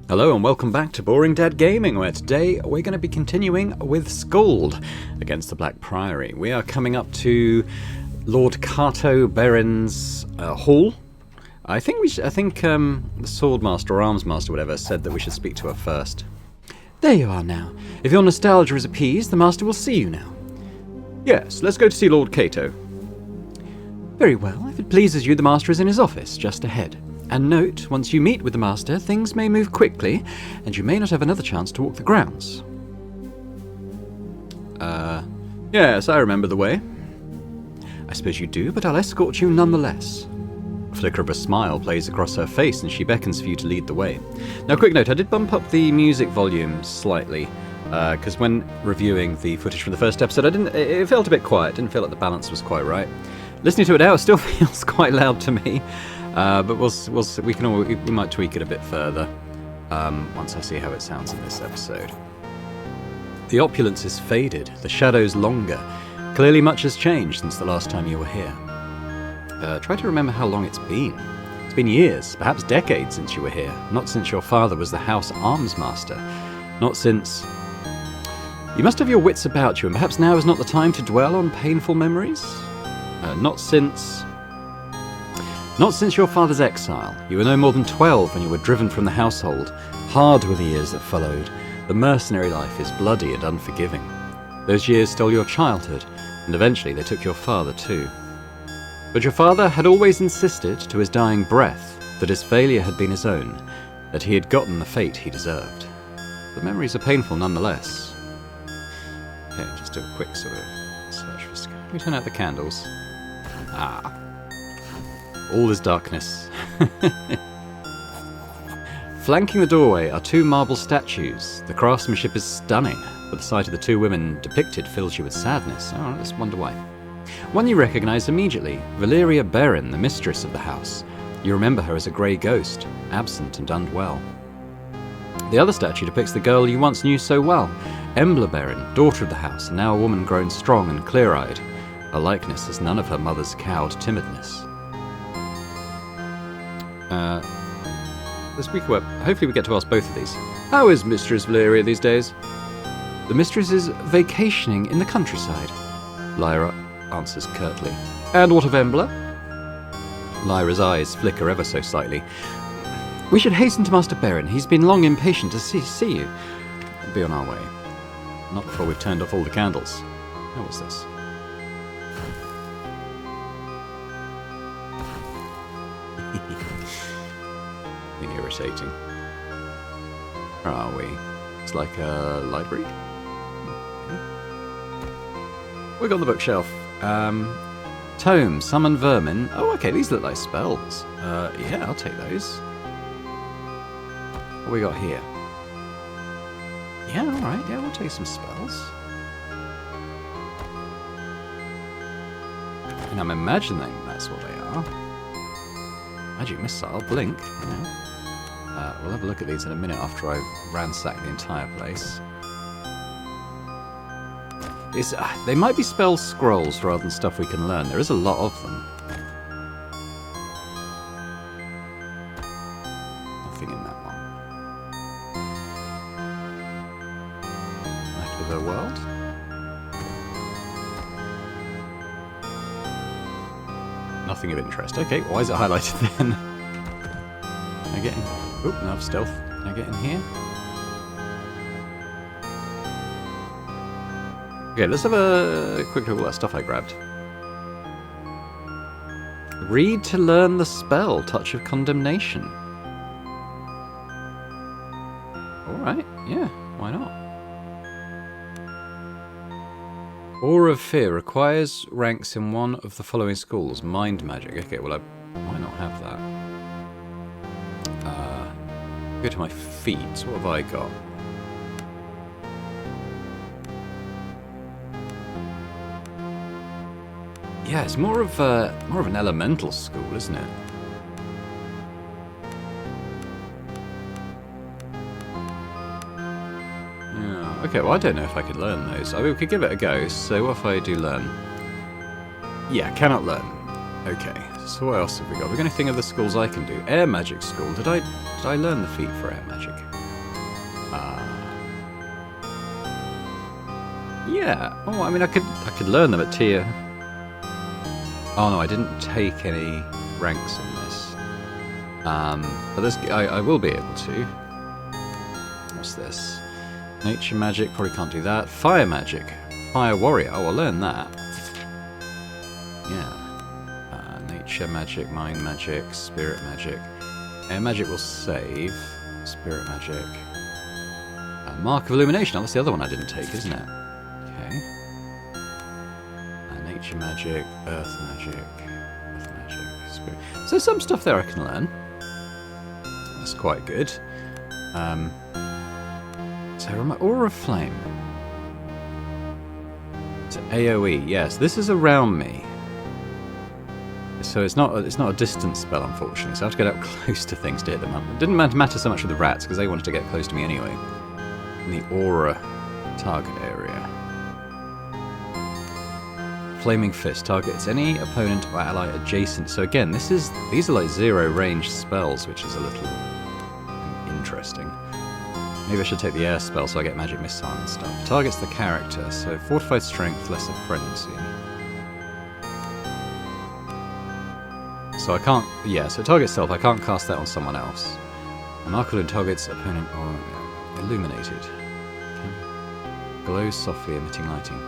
Hello and welcome back to Boring Dead Gaming, where today we're going to be continuing with Skald against the Black Priory. We are coming up to Lord Cato Beren's hall. I think the Swordmaster or Armsmaster, whatever, said that we should speak to her first. There you are now. If your nostalgia is appeased, the Master will see you now. Yes, let's go to see Lord Cato. Very well. If it pleases you, the Master is in his office, just ahead. And note, once you meet with the Master, things may move quickly, and you may not have another chance to walk the grounds. Yes, I remember the way. I suppose you do, but I'll escort you nonetheless. A flicker of a smile plays across her face, and she beckons for you to lead the way. Now, quick note, I did bump up the music volume slightly, because when reviewing the footage from the first episode, it felt a bit quiet, didn't feel like the balance was quite right. Listening to it now, it still feels quite loud to me. But we'll see. We might tweak it a bit further once I see how it sounds in this episode. The opulence is faded, the shadows longer. Clearly much has changed since the last time you were here. Try to remember how long it's been. It's been years, perhaps decades since you were here. Not since your father was the house armsmaster. Not since... You must have your wits about you, and perhaps now is not the time to dwell on painful memories? Not since your father's exile. You were no more than 12 when you were driven from the household. Hard were the years that followed. The mercenary life is bloody and unforgiving. Those years stole your childhood, and eventually they took your father too. But your father had always insisted, to his dying breath, that his failure had been his own, that he had gotten the fate he deserved. The memories are painful nonetheless. Okay, just do a quick sort of search for... Can we turn out the candles? Ah. All is darkness. Flanking the doorway are two marble statues. The craftsmanship is stunning, but the sight of the two women depicted fills you with sadness. Oh, let's wonder why. One you recognise immediately, Valeria Beren, the mistress of the house. You remember her as a grey ghost, absent and unwell. The other statue depicts the girl you once knew so well, Embla Beren, daughter of the house, and now a woman grown strong and clear-eyed. Her likeness has none of her mother's cowed timidness. Let's speak up. Hopefully we get to ask both of these. How is Mistress Valeria these days? The mistress is vacationing in the countryside, Lyra answers curtly. And what of Embla? Lyra's eyes flicker ever so slightly. We should hasten to Master Beren. He's been long impatient to see you. We'll be on our way. Not before we've turned off all the candles. How was this? Irritating. Where are we? It's like a library. We got the bookshelf. Tome, summon vermin. Oh, okay, these look like spells. Yeah, I'll take those. What we got here? Yeah, alright, yeah, we'll take some spells. And I'm imagining that's what they are. Magic missile, blink, you know. We'll have a look at these in a minute after I've ransacked the entire place. They might be spell scrolls rather than stuff we can learn. There is a lot of them. Nothing in that one. Back to the world. Nothing of interest. Okay, why is it highlighted then? Can I get in? Oop, now stealth. Can I get in here? Okay, let's have a quick look at all that stuff I grabbed. Read to learn the spell, Touch of Condemnation. Alright, yeah, why not? Aura of Fear requires ranks in one of the following schools. Mind Magic. Okay, well, I might not have that. Go to my feats. What have I got? Yeah, it's more of an elemental school, isn't it? Yeah. Okay, well, I don't know if I could learn those. I mean, we could give it a go. So what if I do learn? Yeah, cannot learn. Okay. So what else have we got? We're going to think of the schools I can do. Air magic school. Did I learn the feat for air magic? Yeah. Oh, I mean, I could learn them at tier. Oh no, I didn't take any ranks on this. But this I will be able to. What's this? Nature magic, probably can't do that. Fire magic, fire warrior. Oh, I'll learn that. Yeah. Nature magic, mind magic, spirit magic. Air magic will save. Spirit magic. Mark of illumination. Oh, that's the other one I didn't take, isn't it? Okay. Nature magic, earth magic, spirit. So some stuff there I can learn. That's quite good. So aura of flame. So AOE. Yes, this is around me. So it's not a distance spell, unfortunately. So I have to get up close to things to hit them up. It didn't matter so much with the rats because they wanted to get close to me anyway. In the aura target area. Flaming Fist targets any opponent or ally adjacent. So again, these are like zero range spells, which is a little interesting. Maybe I should take the air spell so I get magic missile and stuff. Targets the character, so fortified strength, lesser frenzy. So I can't, yeah, so it targets self, I can't cast that on someone else. A marker targets opponent or illuminated. Okay. Glows softly, emitting lighting.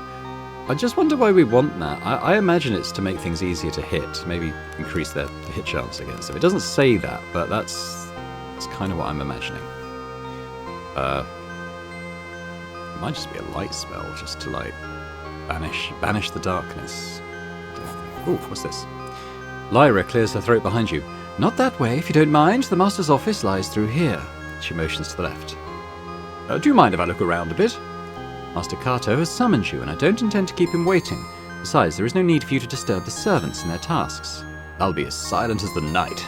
I just wonder why we want that. I imagine it's to make things easier to hit, maybe increase the hit chance against them. It doesn't say that, but that's kind of what I'm imagining. It might just be a light spell, just to like banish the darkness. Ooh, what's this? Lyra clears her throat behind you. Not that way, if you don't mind. The Master's office lies through here. She motions to the left. Do you mind if I look around a bit? Master Kato has summoned you, and I don't intend to keep him waiting. Besides, there is no need for you to disturb the servants in their tasks. I'll be as silent as the night.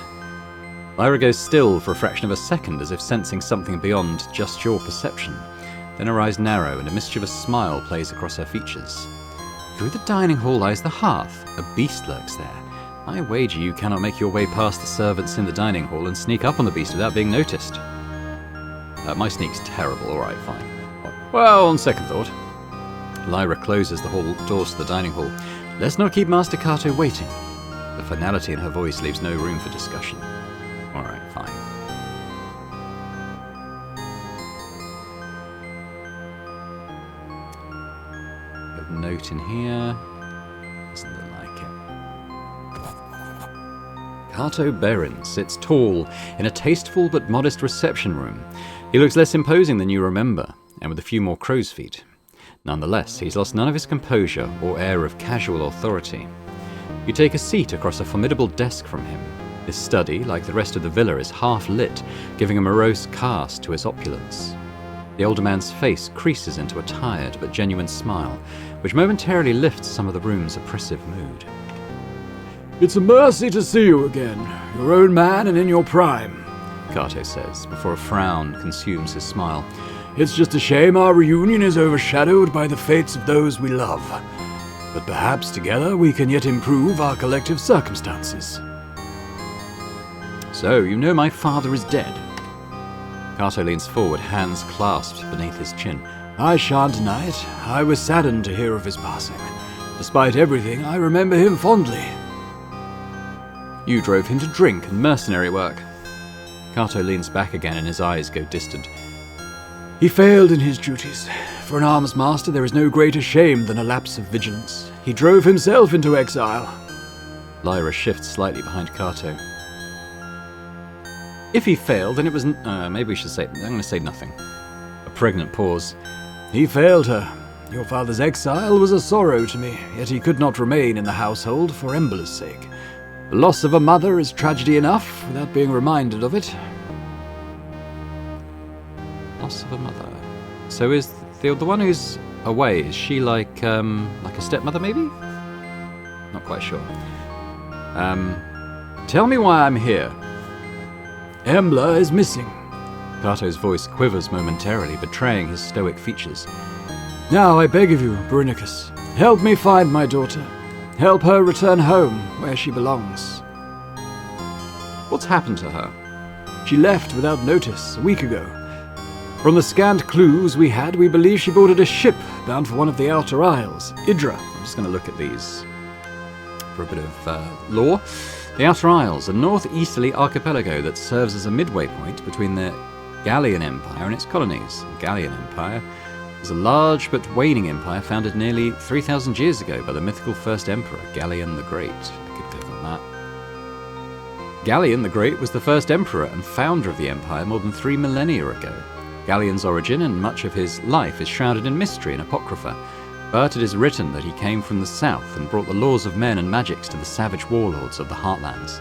Lyra goes still for a fraction of a second, as if sensing something beyond just your perception. Then her eyes narrow, and a mischievous smile plays across her features. Through the dining hall lies the hearth. A beast lurks there. I wager you cannot make your way past the servants in the dining hall and sneak up on the beast without being noticed. My sneak's terrible, alright, fine. Well, on second thought. Lyra closes the hall doors to the dining hall. Let's not keep Master Kato waiting. The finality in her voice leaves no room for discussion. Alright, fine. A note in here. Doesn't look like it. Kato Berin sits tall in a tasteful but modest reception room. He looks less imposing than you remember, and with a few more crow's feet. Nonetheless, he's lost none of his composure or air of casual authority. You take a seat across a formidable desk from him. His study, like the rest of the villa, is half lit, giving a morose cast to his opulence. The older man's face creases into a tired but genuine smile, which momentarily lifts some of the room's oppressive mood. It's a mercy to see you again, your own man and in your prime, Kato says, before a frown consumes his smile. It's just a shame our reunion is overshadowed by the fates of those we love. But perhaps together we can yet improve our collective circumstances. So, you know my father is dead? Kato leans forward, hands clasped beneath his chin. I shan't deny it. I was saddened to hear of his passing. Despite everything, I remember him fondly. You drove him to drink and mercenary work. Kato leans back again and his eyes go distant. He failed in his duties. For an arms master, there is no greater shame than a lapse of vigilance. He drove himself into exile. Lyra shifts slightly behind Kato. If he failed, then it was... maybe we should say... I'm going to say nothing. A pregnant pause. He failed her. Your father's exile was a sorrow to me, yet he could not remain in the household for Embla's sake. The loss of a mother is tragedy enough, without being reminded of it. Loss of a mother. So is the one who's away, is she like a stepmother maybe? Not quite sure. Tell me why I'm here. Embla is missing. Kato's voice quivers momentarily, betraying his stoic features. Now I beg of you, Brunicus, help me find my daughter. Help her return home, where she belongs. What's happened to her? She left without notice a week ago. From the scant clues we had, we believe she boarded a ship bound for one of the Outer Isles, Idra. I'm just going to look at these for a bit of lore. The Outer Isles, a northeasterly archipelago that serves as a midway point between the Gallian Empire and its colonies. The Gallian Empire is a large but waning empire founded nearly 3,000 years ago by the mythical first emperor, Gallian the Great. I could click on that. Gallian the Great was the first emperor and founder of the empire more than 3 millennia ago. Gallian's origin and much of his life is shrouded in mystery and apocrypha, but it is written that he came from the south and brought the laws of men and magics to the savage warlords of the Heartlands.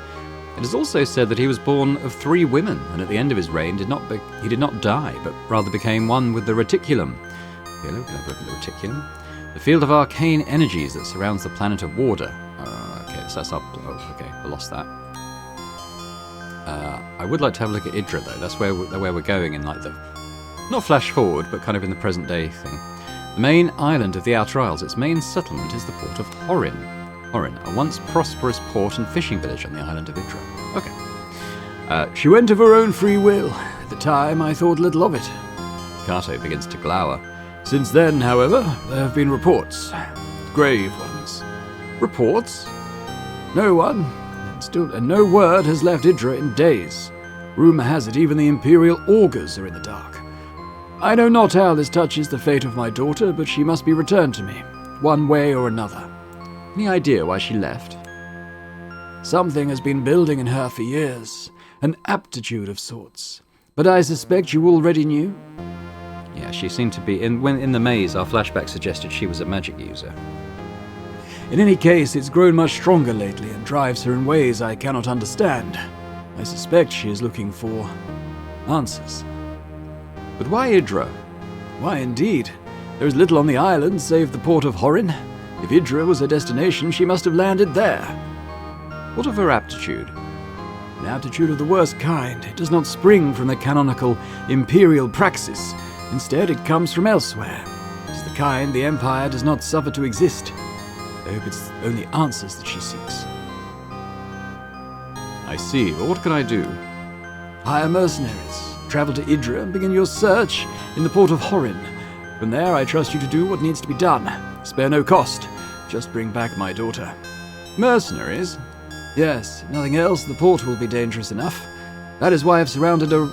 It is also said that he was born of 3 women, and at the end of his reign he did not die, but rather became one with the reticulum. Okay, we can have a look at the reticulum. The field of arcane energies that surrounds the planet of Warder. Okay, so that's up. Oh, okay, I lost that. I would like to have a look at Idra, though. That's where we're going in, like, the... not flash forward, but kind of in the present day thing. The main island of the Outer Isles, its main settlement is the port of Horin. Horin, a once prosperous port and fishing village on the island of Idra. Okay. She went of her own free will. At the time, I thought little of it. Kato begins to glower. Since then, however, there have been reports. Grave ones. Reports? No one, and no word has left Idra in days. Rumour has it even the Imperial Augurs are in the dark. I know not how this touches the fate of my daughter, but she must be returned to me, one way or another. Any idea why she left? Something has been building in her for years, an aptitude of sorts. But I suspect you already knew? Yeah, she seemed to be... In the maze, our flashback suggested she was a magic user. In any case, it's grown much stronger lately and drives her in ways I cannot understand. I suspect she is looking for answers. But why Idra? Why indeed? There is little on the island save the port of Horin. If Idra was her destination, she must have landed there. What of her aptitude? An aptitude of the worst kind. It does not spring from the canonical imperial praxis. Instead, it comes from elsewhere. It is the kind the Empire does not suffer to exist. I hope it's only answers that she seeks. I see. But what can I do? Hire mercenaries. Travel to Idra and begin your search in the port of Horin. From there, I trust you to do what needs to be done. Spare no cost. Just bring back my daughter. Mercenaries? Yes, if nothing else, the port will be dangerous enough. That is why I've summoned a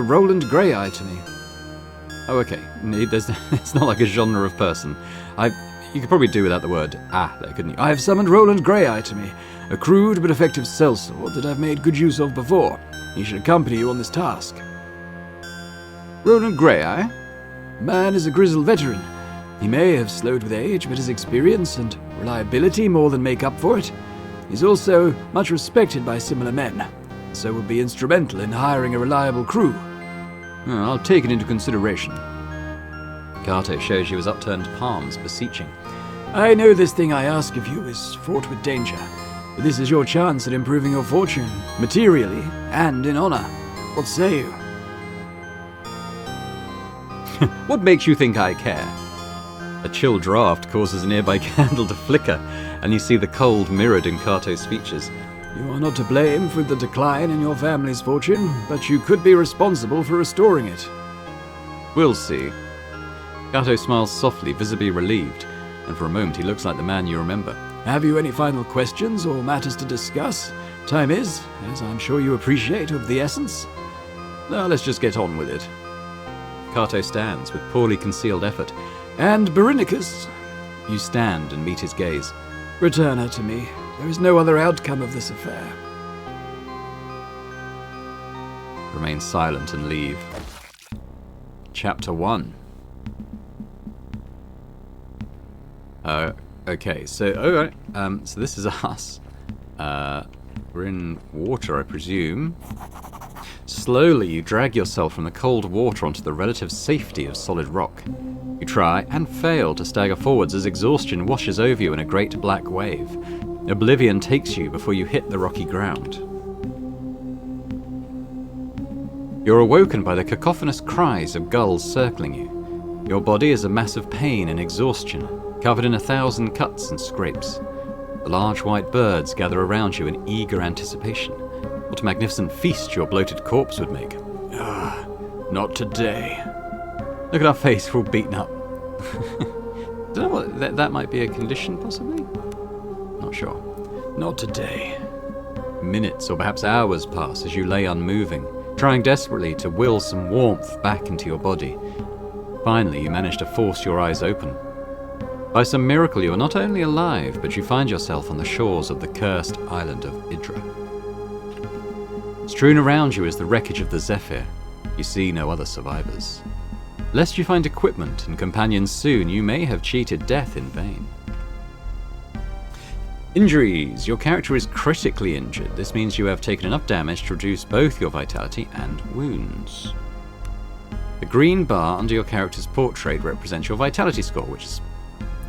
Roland Greyeye to me. Oh, okay. It's not like a genre of person. You could probably do without the word there, couldn't you? I have summoned Roland Greyeye to me, a crude but effective sellsword that I've made good use of before. He should accompany you on this task. Roland Greyeye? Man is a grizzled veteran. He may have slowed with age, but his experience and reliability more than make up for it. He's also much respected by similar men, so will be instrumental in hiring a reliable crew. I'll take it into consideration. Kato shows you his upturned palms, beseeching. I know this thing I ask of you is fraught with danger, but this is your chance at improving your fortune, materially and in honor. What say you? What makes you think I care? A chill draft causes a nearby candle to flicker, and you see the cold mirrored in Kato's features. You are not to blame for the decline in your family's fortune, but you could be responsible for restoring it. We'll see. Kato smiles softly, visibly relieved, and for a moment he looks like the man you remember. Have you any final questions or matters to discuss? Time is, as I'm sure you appreciate, of the essence. Now let's just get on with it. Kato stands with poorly concealed effort. And Berinicus? You stand and meet his gaze. Return her to me. There is no other outcome of this affair. Remain silent and leave. Chapter 1. Okay, so, alright, so this is us. We're in water, I presume. Slowly, you drag yourself from the cold water onto the relative safety of solid rock. You try and fail to stagger forwards as exhaustion washes over you in a great black wave. Oblivion takes you before you hit the rocky ground. You're awoken by the cacophonous cries of gulls circling you. Your body is a mass of pain and exhaustion, covered in 1,000 cuts and scrapes. The large white birds gather around you in eager anticipation. What a magnificent feast your bloated corpse would make. Ah, not today. Look at our face, we're all beaten up. Don't know what, that might be a condition, possibly? Not sure. Not today. Minutes or perhaps hours pass as you lay unmoving, trying desperately to will some warmth back into your body. Finally, you manage to force your eyes open. By some miracle, you are not only alive, but you find yourself on the shores of the cursed island of Idra. Strewn around you is the wreckage of the Zephyr. You see no other survivors. Lest you find equipment and companions soon, you may have cheated death in vain. Injuries. Your character is critically injured. This means you have taken enough damage to reduce both your vitality and wounds. The green bar under your character's portrait represents your vitality score, which is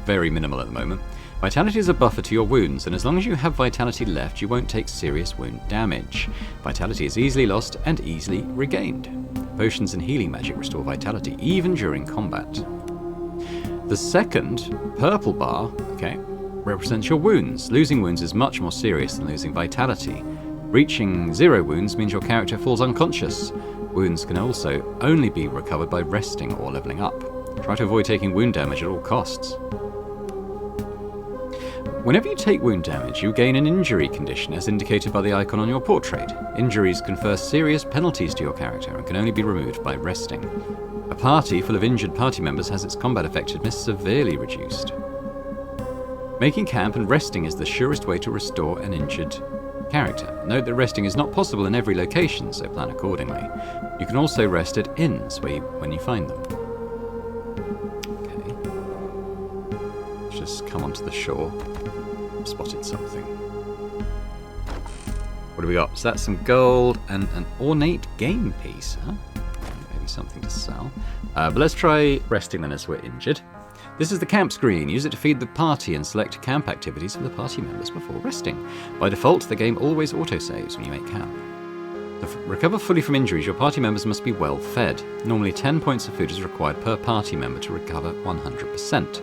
very minimal at the moment. Vitality is a buffer to your wounds, and as long as you have vitality left, you won't take serious wound damage. Vitality is easily lost and easily regained. Potions and healing magic restore vitality, even during combat. The second, purple bar, represents your wounds. Losing wounds is much more serious than losing vitality. Reaching 0 wounds means your character falls unconscious. Wounds can also only be recovered by resting or leveling up. Try to avoid taking wound damage at all costs. Whenever you take wound damage, you gain an injury condition as indicated by the icon on your portrait. Injuries confer serious penalties to your character and can only be removed by resting. A party full of injured party members has its combat effectiveness severely reduced. Making camp and resting is the surest way to restore an injured character. Note that resting is not possible in every location, so plan accordingly. You can also rest at inns when you find them. Okay. Let's just come onto the shore. I've spotted something. What do we got? So that's some gold and an ornate game piece, huh? Maybe something to sell. But let's try resting then as we're injured. This is the camp screen. Use it to feed the party and select camp activities for the party members before resting. By default, the game always autosaves when you make camp. To recover fully from injuries, your party members must be well fed. Normally 10 points of food is required per party member to recover 100%.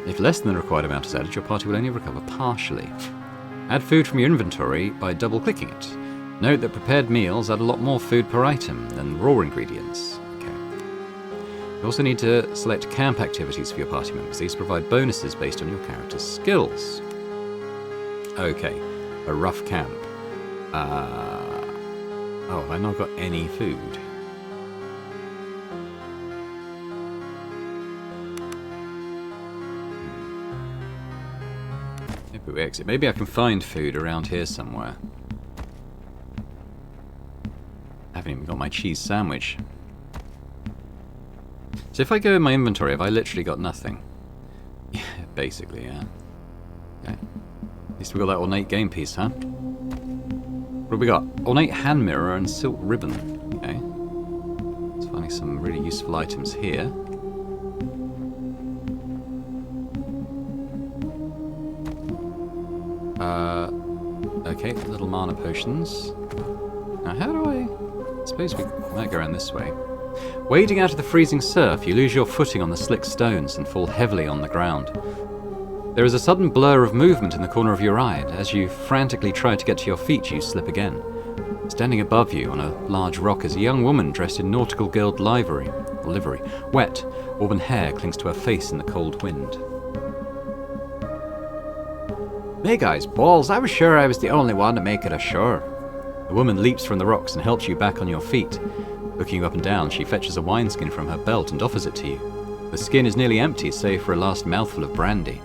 If less than the required amount is added, your party will only recover partially. Add food from your inventory by double-clicking it. Note that prepared meals add a lot more food per item than raw ingredients. You also need to select camp activities for your party members. These provide bonuses based on your character's skills. Okay, a rough camp. Oh, have I not got any food? Maybe we exit. Maybe I can find food around here somewhere. I haven't even got my cheese sandwich. So if I go in my inventory, have I literally got nothing? Yeah, basically, yeah. Okay. At least we got that ornate game piece, huh? What have we got? Ornate hand mirror and silk ribbon. Okay. Let's find some really useful items here. Okay, little mana potions. Now how do I suppose we might go around this way. Wading out of the freezing surf, you lose your footing on the slick stones and fall heavily on the ground. There is a sudden blur of movement in the corner of your eye, and as you frantically try to get to your feet, you slip again. Standing above you on a large rock is a young woman dressed in nautical guild livery. Wet, auburn hair clings to her face in the cold wind. Me guys, balls, I was sure I was the only one to make it ashore. The woman leaps from the rocks and helps you back on your feet. Looking you up and down, she fetches a wineskin from her belt and offers it to you. The skin is nearly empty, save for a last mouthful of brandy.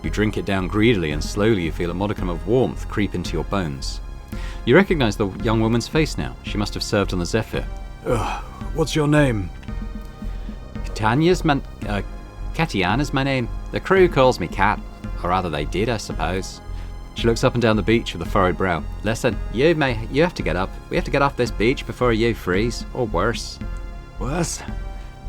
You drink it down greedily, and slowly you feel a modicum of warmth creep into your bones. You recognize the young woman's face now. She must have served on the Zephyr. What's your name? Katiana's my name. The crew calls me Cat. Or rather they did, I suppose. She looks up and down the beach with a furrowed brow. Listen, you have to get up. We have to get off this beach before you freeze, or worse. Worse?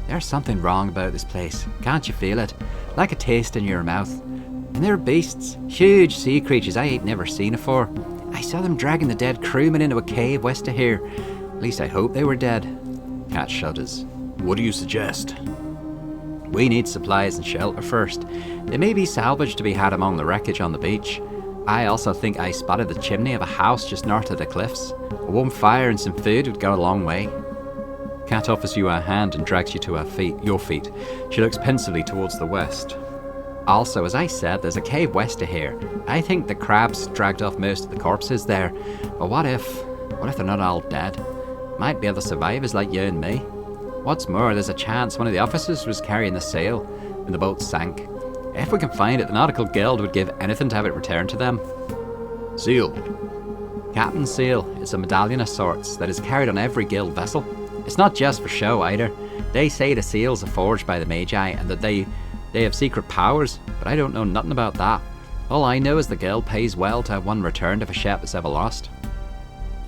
There's something wrong about this place. Can't you feel it? Like a taste in your mouth. And there are beasts, huge sea creatures I ain't never seen afore. I saw them dragging the dead crewmen into a cave west of here. At least I hope they were dead. Cat shudders. What do you suggest? We need supplies and shelter first. They may be salvage to be had among the wreckage on the beach. I also think I spotted the chimney of a house just north of the cliffs. A warm fire and some food would go a long way. Kat offers you her hand and drags you to your feet. She looks pensively towards the west. Also, as I said, there's a cave west of here. I think the crabs dragged off most of the corpses there. But what if they're not all dead? Might be other survivors like you and me. What's more, there's a chance one of the officers was carrying the sail when the boat sank. If we can find it, the Nautical Guild would give anything to have it returned to them. Seal. Captain's seal. It's a medallion of sorts that is carried on every guild vessel. It's not just for show either. They say the seals are forged by the Magi and that they have secret powers, but I don't know nothing about that. All I know is the guild pays well to have one returned if a ship is ever lost.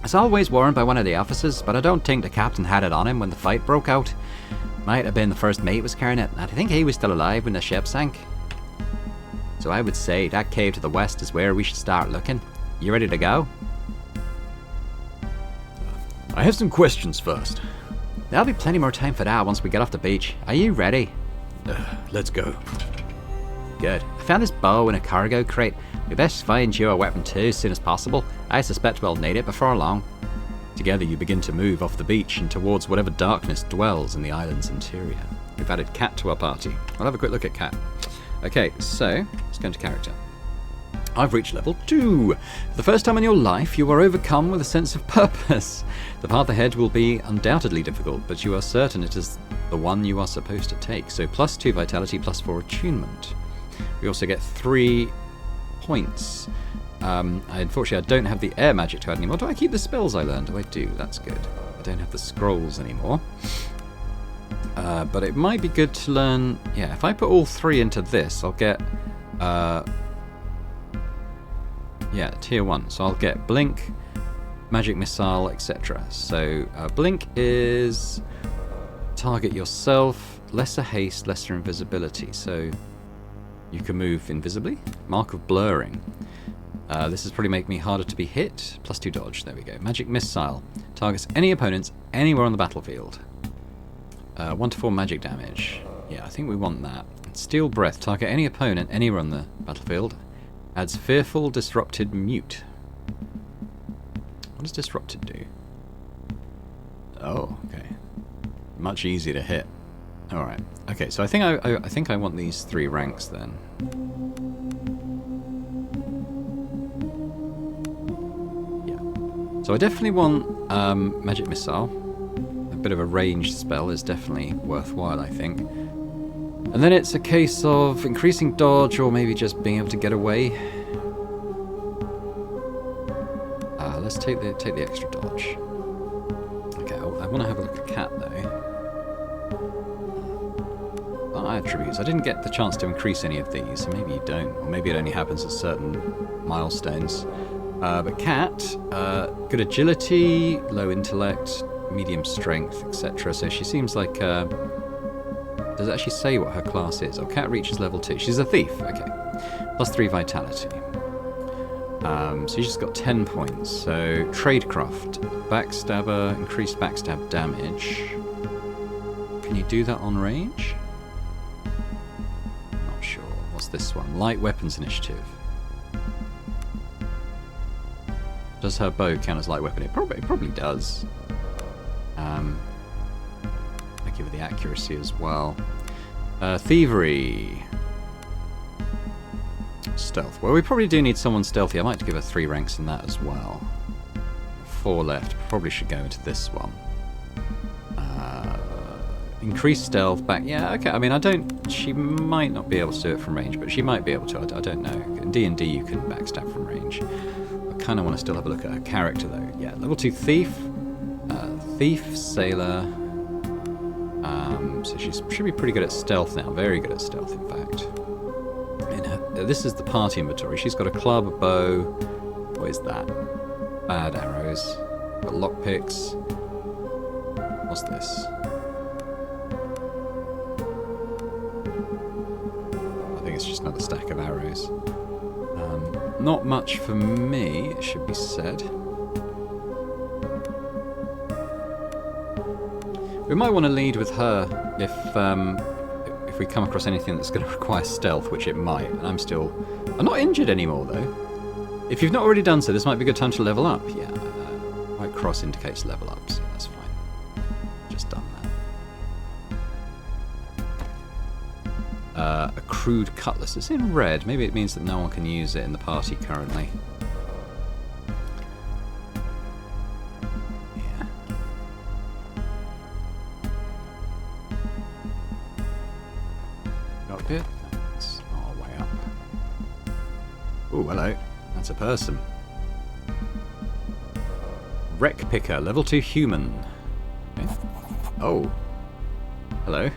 It's always worn by one of the officers, but I don't think the captain had it on him when the fight broke out. Might have been the first mate was carrying it, and I think he was still alive when the ship sank. So I would say that cave to the west is where we should start looking. You ready to go? I have some questions first. There'll be plenty more time for that once we get off the beach. Are you ready? Let's go. Good. I found this bow in a cargo crate. We best find you a weapon too as soon as possible. I suspect we'll need it before long. Together you begin to move off the beach and towards whatever darkness dwells in the island's interior. We've added Kat to our party. I'll have a quick look at Kat. Okay, so let's go into character. I've reached level 2. For the first time in your life, you are overcome with a sense of purpose. The path ahead will be undoubtedly difficult, but you are certain it is the one you are supposed to take. So +2 vitality, +4 attunement. We also get 3 points. Unfortunately, I don't have the air magic to add anymore. Do I keep the spells I learned? I do. That's good. I don't have the scrolls anymore. But it might be good to learn... Yeah, if I put all 3 into this, I'll get... yeah, tier 1. So I'll get Blink, Magic Missile, etc. So Blink is... Target yourself, lesser haste, lesser invisibility. So you can move invisibly. Mark of Blurring. This is probably make me harder to be hit. +2 dodge. There we go. Magic Missile. Targets any opponents anywhere on the battlefield. 1 to 4 magic damage. Yeah, I think we want that. Steel Breath. Target any opponent anywhere on the battlefield. Adds Fearful, Disrupted, Mute. What does Disrupted do? Oh, okay. Much easier to hit. Alright. Okay, so I think I want these 3 ranks then. So I definitely want Magic Missile. A bit of a ranged spell is definitely worthwhile, I think. And then it's a case of increasing dodge or maybe just being able to get away. Let's take the extra dodge. Okay, I want to have a look at Kat though. Attributes. I didn't get the chance to increase any of these, so maybe you don't. Or maybe it only happens at certain milestones. But Kat, good agility, low intellect, medium strength, etc. So she seems like... does it actually say what her class is? Oh, Kat reaches level 2. She's a thief. Okay. +3 vitality. So she's just got 10 points. So Tradecraft. Backstabber, increased backstab damage. Can you do that on range? Not sure. What's this one? Light weapons initiative. Does her bow count as light weapon? It probably does. I give her the accuracy as well. Thievery. Stealth. Well, we probably do need someone stealthy. I might give her 3 ranks in that as well. 4 left. Probably should go into this one. Increased stealth back. Yeah, okay. I mean, she might not be able to do it from range, but she might be able to. I don't know. In D&D, you can backstab from range. I kind of want to still have a look at her character, though. Yeah, level 2 thief. Thief, sailor. So she should be pretty good at stealth now. Very good at stealth, in fact. This is the party inventory. She's got a club, a bow. What is that? Bad arrows. Got lockpicks. What's this? I think it's just another stack of arrows. Not much for me, it should be said. We might want to lead with her if we come across anything that's going to require stealth, which it might. And I'm not injured anymore though. If you've not already done so, this might be a good time to level up. Yeah, white cross indicates level up, so that's fine. Just done that. A crude cutlass. It's in red. Maybe it means that no one can use it in the party currently. Yeah. Got a bit? That's our way up. Oh, hello. That's a person. Wreck picker, level 2 human. Okay. Oh. Hello.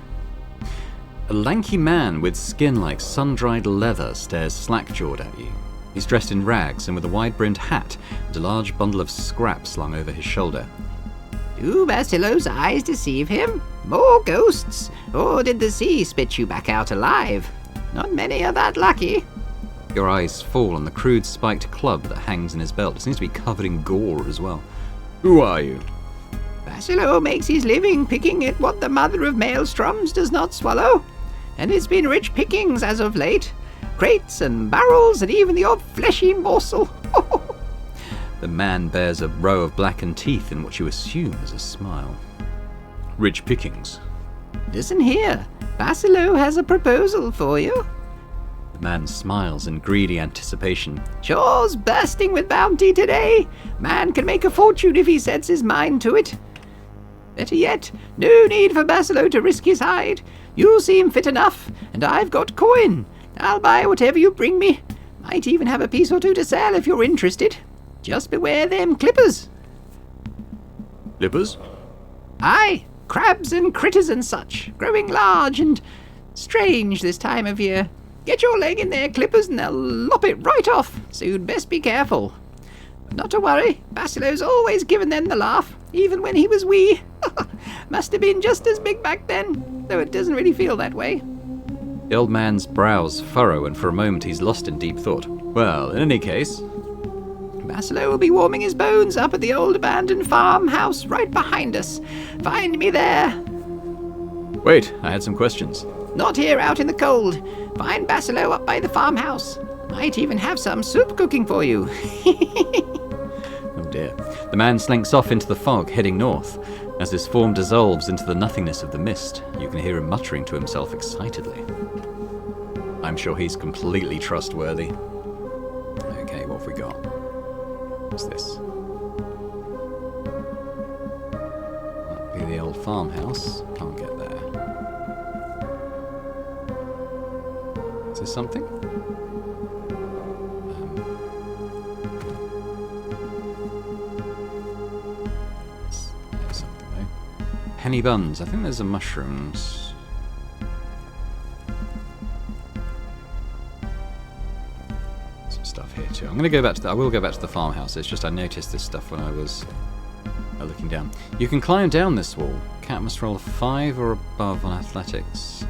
A lanky man with skin like sun-dried leather stares slack-jawed at you. He's dressed in rags and with a wide-brimmed hat and a large bundle of scrap slung over his shoulder. Do Basilo's eyes deceive him? More ghosts? Or did the sea spit you back out alive? Not many are that lucky. Your eyes fall on the crude spiked club that hangs in his belt. It seems to be covered in gore as well. Who are you? Basilo makes his living picking at what the mother of maelstroms does not swallow. And it's been rich pickings as of late. Crates and barrels and even the odd fleshy morsel. The man bears a row of blackened teeth in what you assume is a smile. Rich pickings. Listen here. Basilo has a proposal for you. The man smiles in greedy anticipation. Shore's bursting with bounty today. Man can make a fortune if he sets his mind to it. Better yet, no need for Basilo to risk his hide. You seem fit enough, and I've got coin. I'll buy whatever you bring me. Might even have a piece or two to sell if you're interested. Just beware them clippers. Clippers? Aye, crabs and critters and such, growing large and strange this time of year. Get your leg in their clippers and they'll lop it right off, so you'd best be careful. But not to worry, Basilo's always given them the laugh, even when he was wee. Must have been just as big back then, though it doesn't really feel that way. The old man's brows furrow, and for a moment he's lost in deep thought. Well, in any case... Basilo will be warming his bones up at the old abandoned farmhouse right behind us. Find me there. Wait, I had some questions. Not here out in the cold. Find Basilo up by the farmhouse. Might even have some soup cooking for you. Oh dear. The man slinks off into the fog, heading north. As his form dissolves into the nothingness of the mist, you can hear him muttering to himself excitedly. I'm sure he's completely trustworthy. Okay, what have we got? What's this? That'd be the old farmhouse. Can't get there. Is there something? There's something though. Penny buns. I think there's a mushrooms. Stuff here too. I'm going to go back to I will go back to the farmhouse. It's just I noticed this stuff when I was looking down. You can climb down this wall. Cat must roll a 5 or above on athletics.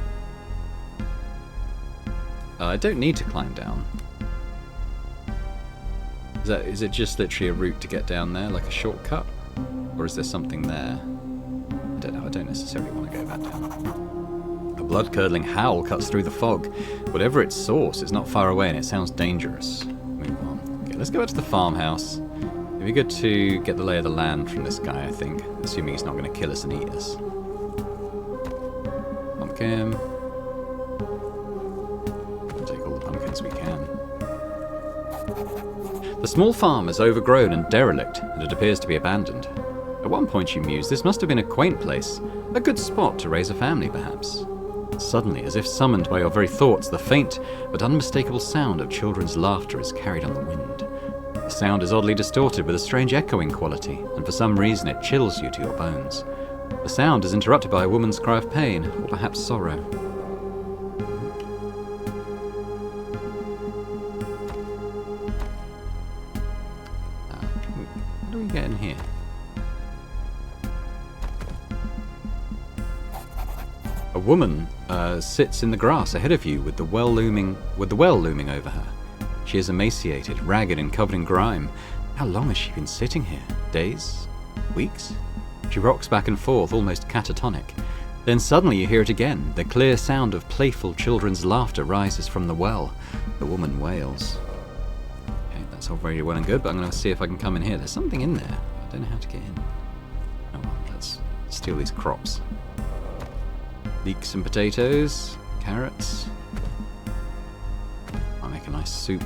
I don't need to climb down. Is it just literally a route to get down there, like a shortcut? Or is there something there? I don't know. I don't necessarily want to go back down. A blood-curdling howl cuts through the fog. Whatever its source, it's not far away and it sounds dangerous. Move on. Okay, let's go back to the farmhouse. It'd be good to get the lay of the land from this guy, I think. Assuming he's not going to kill us and eat us. Pumpkin. We'll take all the pumpkins we can. The small farm is overgrown and derelict, and it appears to be abandoned. At one point you mused this must have been a quaint place. A good spot to raise a family, perhaps. Suddenly, as if summoned by your very thoughts, the faint but unmistakable sound of children's laughter is carried on the wind. The sound is oddly distorted with a strange echoing quality, and for some reason it chills you to your bones. The sound is interrupted by a woman's cry of pain, or perhaps sorrow. What do we get in here? A woman sits in the grass ahead of you with the well looming over her. She is emaciated, ragged, and covered in grime. How long has she been sitting here? Days? Weeks? She rocks back and forth, almost catatonic. Then suddenly you hear it again. The clear sound of playful children's laughter rises from the well. The woman wails. Okay, That's all very well and good, but I'm going to see if I can come in here. There's something in there. I don't know how to get in. Oh well, let's steal these crops. Leeks and potatoes, carrots. I'll make a nice soup.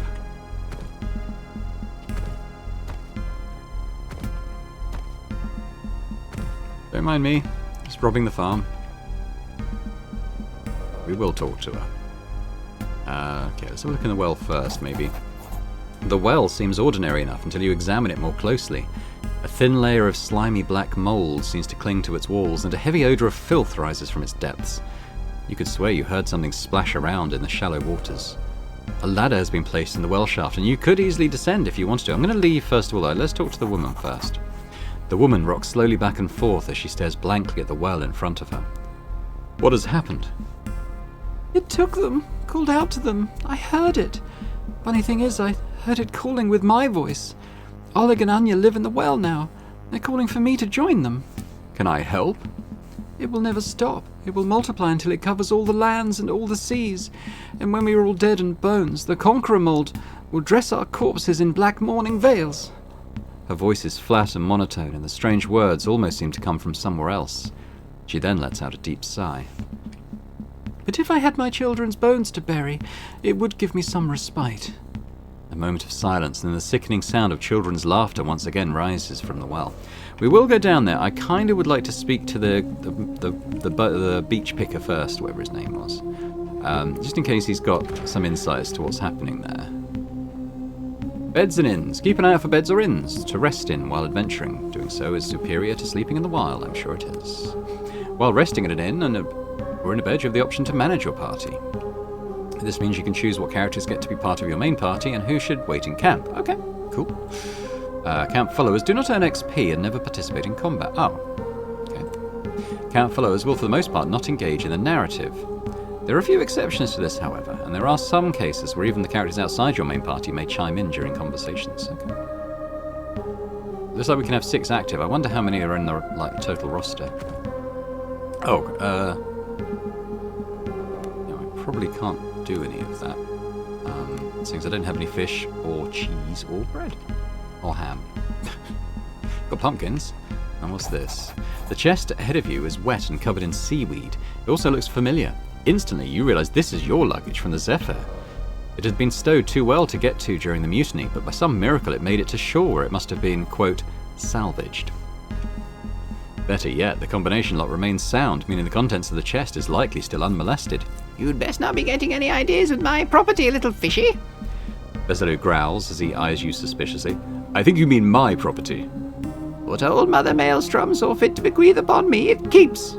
Don't mind me, just robbing the farm. We will talk to her. Okay, let's have a look in the well first, maybe. The well seems ordinary enough until you examine it more closely. A thin layer of slimy black mould seems to cling to its walls, and a heavy odour of filth rises from its depths. You could swear you heard something splash around in the shallow waters. A ladder has been placed in the well shaft, and you could easily descend if you wanted to. I'm going to leave first of all, though. Let's talk to the woman first. The woman rocks slowly back and forth as she stares blankly at the well in front of her. What has happened? It took them, called out to them. I heard it. Funny thing is, I heard it calling with my voice. Oleg and Anya live in the well now. They're calling for me to join them. Can I help? It will never stop. It will multiply until it covers all the lands and all the seas. And when we are all dead and bones, the Conqueror mold will dress our corpses in black mourning veils. Her voice is flat and monotone, and the strange words almost seem to come from somewhere else. She then lets out a deep sigh. But if I had my children's bones to bury, it would give me some respite. A moment of silence, and then the sickening sound of children's laughter once again rises from the well. We will go down there. I kind of would like to speak to the beach picker first, whatever his name was, just in case he's got some insight as to what's happening there. Beds and inns. Keep an eye out for beds or inns to rest in while adventuring. Doing so is superior to sleeping in the wild, I'm sure it is. While resting at an inn or in a bed, you have the option to manage your party. This means you can choose what characters get to be part of your main party and who should wait in camp. Okay, cool. Camp followers do not earn XP and never participate in combat. Oh, okay. Camp followers will for the most part not engage in the narrative. There are a few exceptions to this, however, and there are some cases where even the characters outside your main party may chime in during conversations. Okay. Looks like we can have 6 active. I wonder how many are in the total roster. Oh, no, I probably can't do any of that. Since I don't have any fish or cheese or bread or ham. Got pumpkins. And what's this? The chest ahead of you is wet and covered in seaweed. It also looks familiar. Instantly, you realise this is your luggage from the Zephyr. It had been stowed too well to get to during the mutiny, but by some miracle it made it to shore where it must have been, quote, salvaged. Better yet, the combination lock remains sound, meaning the contents of the chest is likely still unmolested. You'd best not be getting any ideas with my property, little fishy. Bezalel growls as he eyes you suspiciously. I think you mean my property. What old Mother Maelstrom saw fit to bequeath upon me, it keeps.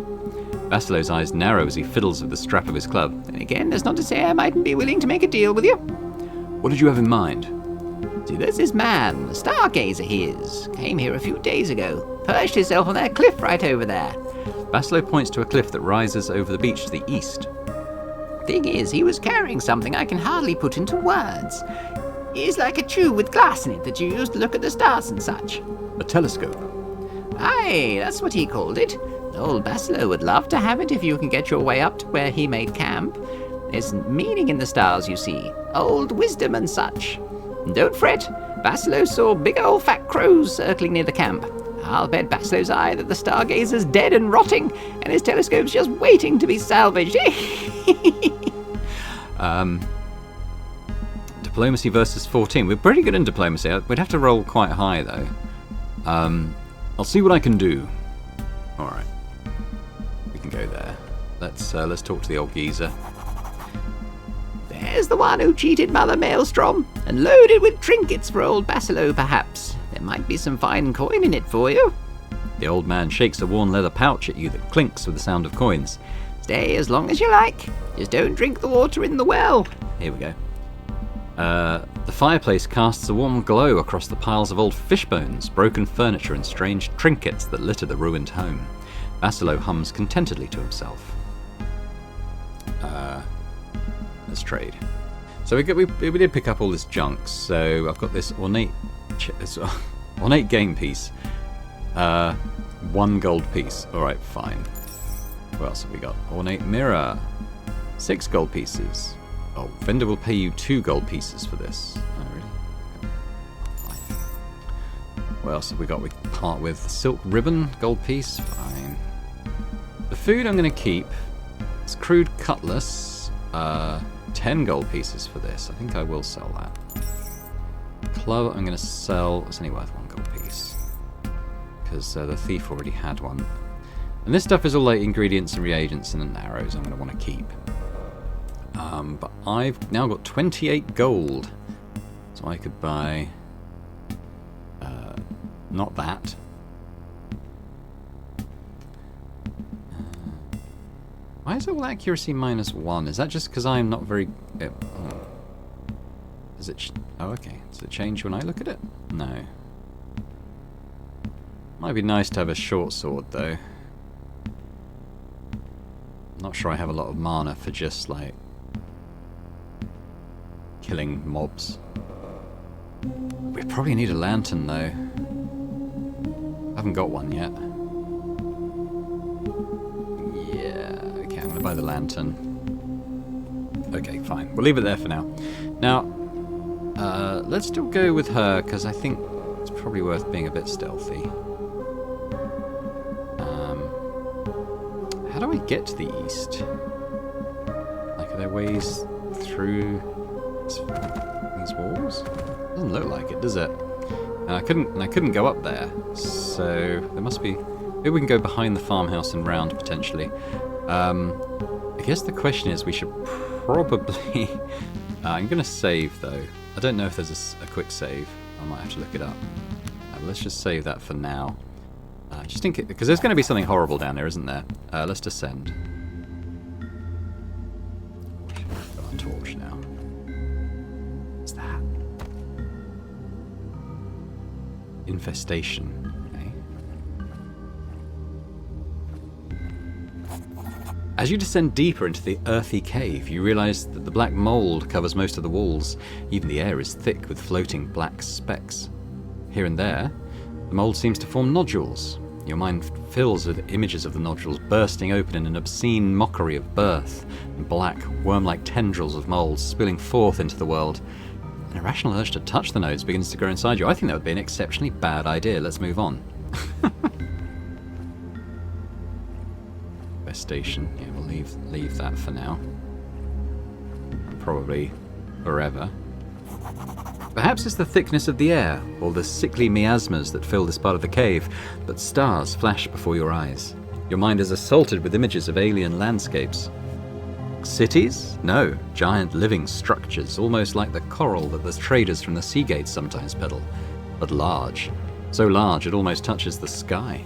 Basilo's eyes narrow as he fiddles with the strap of his club. And again, that's not to say I mightn't be willing to make a deal with you. What did you have in mind? See, there's this man, a stargazer he is. Came here a few days ago. Perched himself on that cliff right over there. Basilo points to a cliff that rises over the beach to the east. Thing is, he was carrying something I can hardly put into words. It's like a tube with glass in it that you use to look at the stars and such. A telescope? Aye, that's what he called it. Old Basilo would love to have it if you can get your way up to where he made camp. There's meaning in the stars, you see. Old wisdom and such. And don't fret, Basilo saw big old fat crows circling near the camp. I'll bet Basilo's eye that the stargazer's dead and rotting, and his telescope's just waiting to be salvaged. Diplomacy versus 14. We're pretty good in diplomacy. We'd have to roll quite high, though. I'll see what I can do. Alright. We can go there. Let's talk to the old geezer. There's the one who cheated Mother Maelstrom, and loaded with trinkets for old Basilo, perhaps. There might be some fine coin in it for you. The old man shakes a worn leather pouch at you that clinks with the sound of coins. Stay as long as you like. Just don't drink the water in the well. Here we go. The fireplace casts a warm glow across the piles of old fish bones, broken furniture, and strange trinkets that litter the ruined home. Basilo hums contentedly to himself. Let's trade. So we did pick up all this junk. So I've got this ornate game piece. 1 gold piece. Alright, fine. What else have we got? Ornate mirror. 6 gold pieces. Oh, vendor will pay you 2 gold pieces for this. Oh, really? What else have we got? We part with silk ribbon, gold piece, fine. The food I'm going to keep. It's crude cutlass. 10 gold pieces for this. I think I will sell that. Club I'm going to sell. It's only worth 1 gold piece. Because the thief already had one. And this stuff is all like ingredients and reagents and arrows I'm going to want to keep. But I've now got 28 gold. So I could buy... not that. Why is it all accuracy -1? Is that just because I'm not very... Does it... oh, okay. Does it change when I look at it? No. Might be nice to have a short sword, though. Not sure I have a lot of mana for just, like... killing mobs. We probably need a lantern, though. I haven't got one yet. Yeah, okay, I'm gonna buy the lantern. Okay, fine. We'll leave it there for now. Now, let's still go with her, because I think it's probably worth being a bit stealthy. How do I get to the east? Like, are there ways through these walls? Doesn't look like it, does it? And I couldn't go up there, so there must be... maybe we can go behind the farmhouse and round, potentially. I guess the question is, we should probably... I'm going to save, though. I don't know if there's a quick save. I might have to look it up. But let's just save that for now. Just in case, because there's going to be something horrible down there, isn't there? Let's descend. Got our torch now. What's that? Infestation. As you descend deeper into the earthy cave, you realise that the black mould covers most of the walls. Even the air is thick with floating black specks. Here and there, the mould seems to form nodules. Your mind fills with images of the nodules bursting open in an obscene mockery of birth, and black, worm-like tendrils of mould spilling forth into the world. An irrational urge to touch the nodes begins to grow inside you. I think that would be an exceptionally bad idea. Let's move on. Station. Yeah, we'll leave that for now. Probably forever. Perhaps it's the thickness of the air, or the sickly miasmas that fill this part of the cave, but stars flash before your eyes. Your mind is assaulted with images of alien landscapes. Cities? No, giant living structures, almost like the coral that the traders from the sea gates sometimes peddle, but large. So large it almost touches the sky.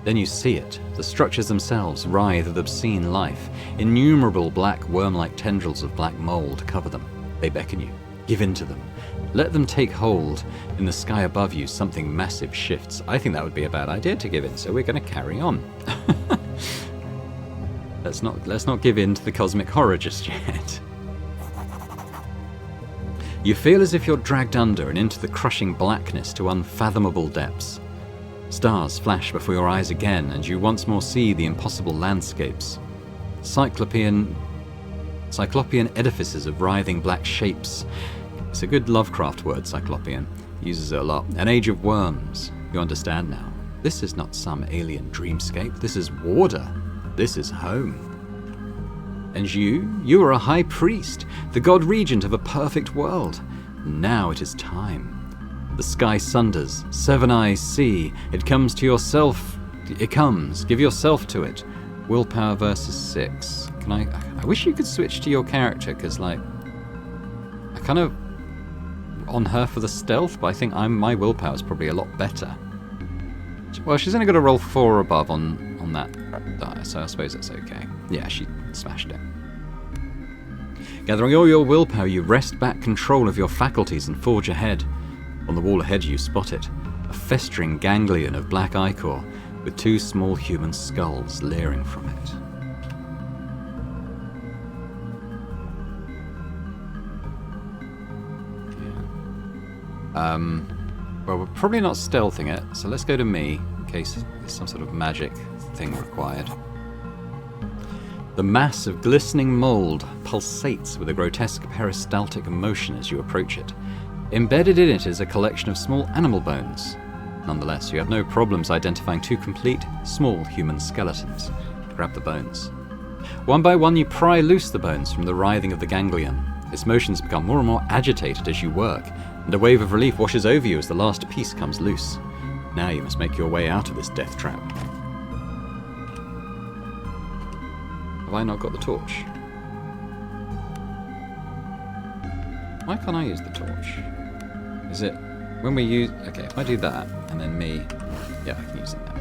Then you see it. The structures themselves writhe with obscene life. Innumerable black worm-like tendrils of black mould cover them. They beckon you. Give in to them. Let them take hold. In the sky above you, something massive shifts. I think that would be a bad idea to give in, so we're going to carry on. Let's not give in to the cosmic horror just yet. You feel as if you're dragged under and into the crushing blackness to unfathomable depths. Stars flash before your eyes again, and you once more see the impossible landscapes. Cyclopean edifices of writhing black shapes. It's a good Lovecraft word, Cyclopean. He uses it a lot. An age of worms. You understand now. This is not some alien dreamscape. This is Warder. This is home. And you are a high priest, the god regent of a perfect world. Now it is time. The sky sunders, seven eyes see, it comes to yourself, it comes, give yourself to it. Willpower versus 6. I wish you could switch to your character, because, like, I kind of on her for the stealth, but I think my willpower is probably a lot better. Well, she's only got to roll 4 or above on that die, so I suppose that's okay. Yeah, she smashed it. Gathering all your willpower, you wrest back control of your faculties and forge ahead. On the wall ahead you spot it, a festering ganglion of black ichor with 2 small human skulls leering from it. Yeah. Well, we're probably not stealthing it, so let's go to me, in case there's some sort of magic thing required. The mass of glistening mould pulsates with a grotesque peristaltic motion as you approach it. Embedded in it is a collection of small animal bones. Nonetheless, you have no problems identifying two complete, small human skeletons. Grab the bones. One by one, you pry loose the bones from the writhing of the ganglion. Its motions become more and more agitated as you work, and a wave of relief washes over you as the last piece comes loose. Now you must make your way out of this death trap. Have I not got the torch? Why can't I use the torch? Is it when we use... Okay, if I do that, and then me... Yeah, I can use it now.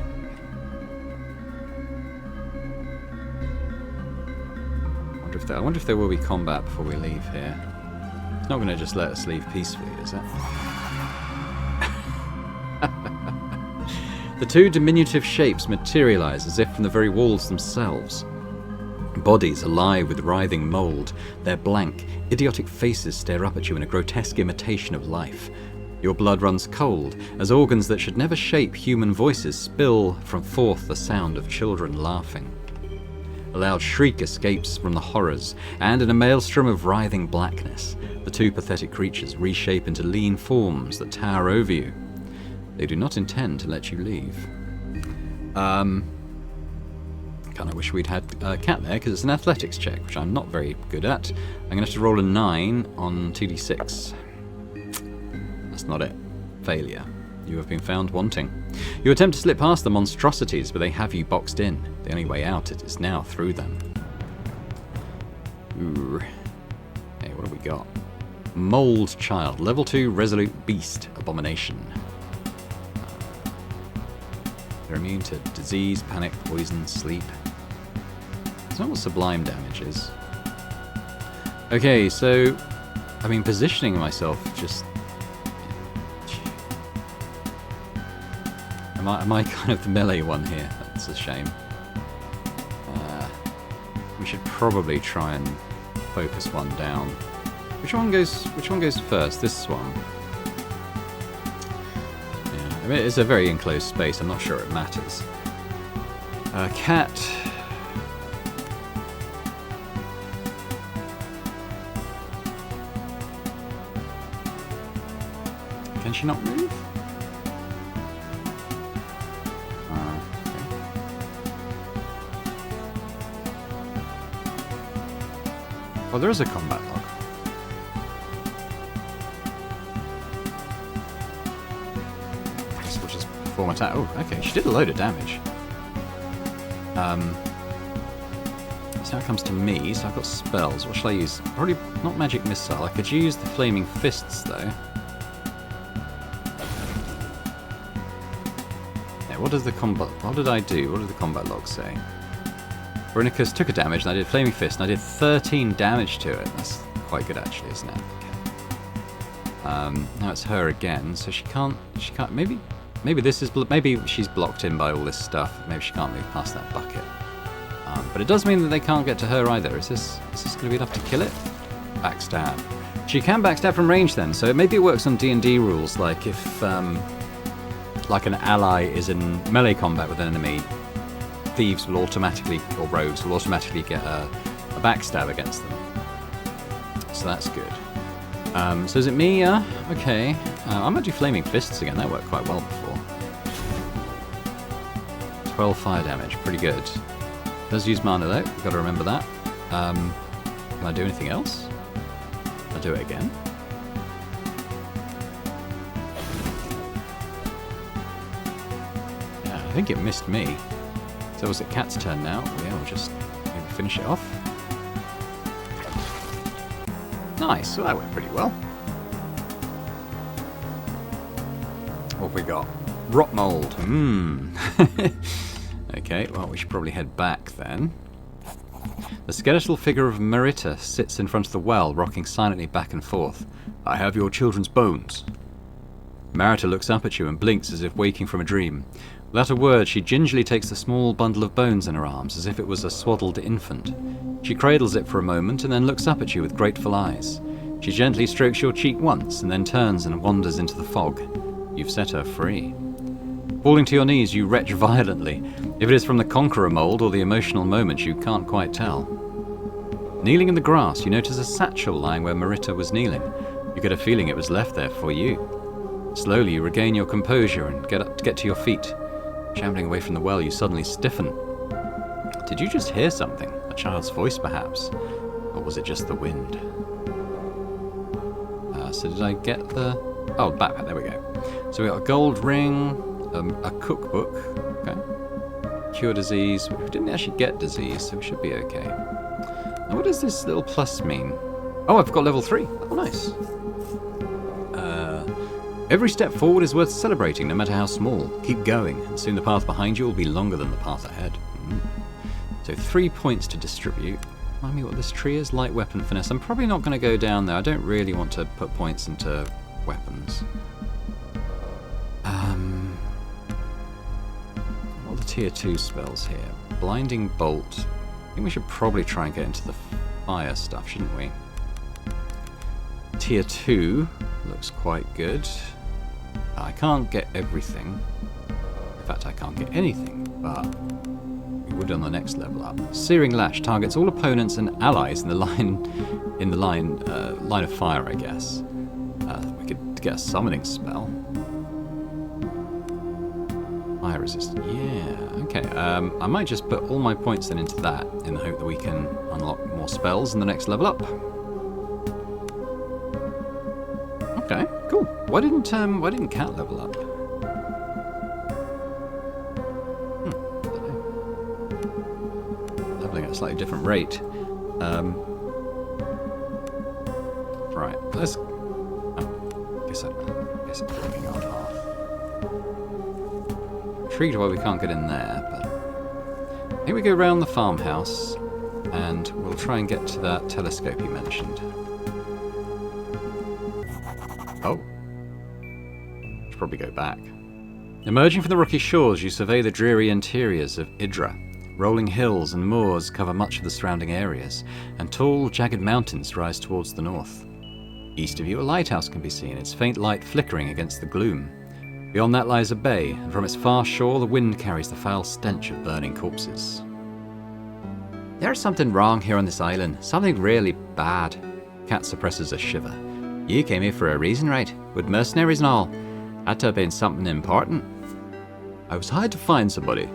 I wonder if there will be combat before we leave here. It's not going to just let us leave peacefully, is it? The two diminutive shapes materialize as if from the very walls themselves. Bodies alive with writhing mould, their blank, idiotic faces stare up at you in a grotesque imitation of life. Your blood runs cold as organs that should never shape human voices spill from forth the sound of children laughing. A loud shriek escapes from the horrors, and in a maelstrom of writhing blackness, the two pathetic creatures reshape into lean forms that tower over you. They do not intend to let you leave. Kind of wish we'd had a cat there, because it's an athletics check, which I'm not very good at. I'm going to have to roll a 9 on 2d6. That's not it. Failure. You have been found wanting. You attempt to slip past the monstrosities, but they have you boxed in. The only way out is now through them. Ooh. Hey, what have we got? Mold Child. Level 2 Resolute Beast. Abomination. They're immune to disease, panic, poison, sleep. It's not what sublime damage is. Okay, so... I mean, positioning myself just... Am I kind of the melee one here? That's a shame. We should probably try and focus one down. Which one goes first? This one. Yeah, I mean, it's a very enclosed space. I'm not sure it matters. Cat. Can she not move? Well, there is a combat log. We'll just perform attack. Oh, okay. She did a load of damage. So now it comes to me. So I've got spells. What shall I use? Probably not magic missile. I could use the flaming fists though. Yeah. What does the combat? What did I do? What did the combat log say? Veronicus took a damage, and I did Flaming Fist, and I did 13 damage to it. That's quite good, actually, isn't it? Okay. Now it's her again, so she can't. Maybe this is. Maybe she's blocked in by all this stuff. Maybe she can't move past that bucket. But it does mean that they can't get to her either. Is this going to be enough to kill it? Backstab. She can backstab from range then, so maybe it works on D&D rules. Like if, like an ally is in melee combat with an enemy. Thieves will automatically, or rogues will automatically get a backstab against them. So that's good. So is it me? Yeah? Okay. I might do Flaming Fists again. That worked quite well before. 12 fire damage. Pretty good. Does use mana though. We've got to remember that. Can I do anything else? I'll do it again. Yeah, I think it missed me. So was it Cat's turn now? Yeah, we'll just maybe finish it off. Nice, well that went pretty well. What have we got? Rot mold. Okay, well we should probably head back then. The skeletal figure of Marita sits in front of the well, rocking silently back and forth. I have your children's bones. Marita looks up at you and blinks as if waking from a dream. Without a word, she gingerly takes the small bundle of bones in her arms, as if it was a swaddled infant. She cradles it for a moment, and then looks up at you with grateful eyes. She gently strokes your cheek once, and then turns and wanders into the fog. You've set her free. Falling to your knees, you retch violently. If it is from the Conqueror mold or the emotional moment, you can't quite tell. Kneeling in the grass, you notice a satchel lying where Marita was kneeling. You get a feeling it was left there for you. Slowly, you regain your composure and get to your feet. Shambling away from the well, you suddenly stiffen. Did you just hear something? A child's voice, perhaps? Or was it just the wind? So did I get the... Oh, backpack, there we go. So we got a gold ring, a cookbook, okay. Cure disease. We didn't actually get disease, so we should be okay. Now what does this little plus mean? Oh, I've got level 3. Oh, nice. Every step forward is worth celebrating, no matter how small. Keep going, and soon the path behind you will be longer than the path ahead. So 3 points to distribute. Remind me what this tree is. Light weapon finesse. I'm probably not going to go down there. I don't really want to put points into weapons. What are the tier 2 spells here? Blinding bolt. I think we should probably try and get into the fire stuff, shouldn't we? Tier 2 looks quite good. I can't get everything. In fact, I can't get anything, but we would on the next level up. Searing Lash targets all opponents and allies in the line of fire, I guess. We could get a summoning spell. Fire resist. Yeah, okay. I might just put all my points then into that in the hope that we can unlock more spells in the next level up. Okay, cool. Why didn't Cat level up? Leveling at a slightly different rate. Right, let's... Oh, guess I'm breaking on half. Intrigued why we can't get in there, but... I think we go round the farmhouse, and we'll try and get to that telescope you mentioned. Oh. Should probably go back. Emerging from the rocky shores, you survey the dreary interiors of Idra. Rolling hills and moors cover much of the surrounding areas, and tall, jagged mountains rise towards the north. East of you, a lighthouse can be seen, its faint light flickering against the gloom. Beyond that lies a bay, and from its far shore the wind carries the foul stench of burning corpses. There's something wrong here on this island. Something really bad. Cat suppresses a shiver. You came here for a reason, right? With mercenaries and all. Had to have been something important. I was hired to find somebody.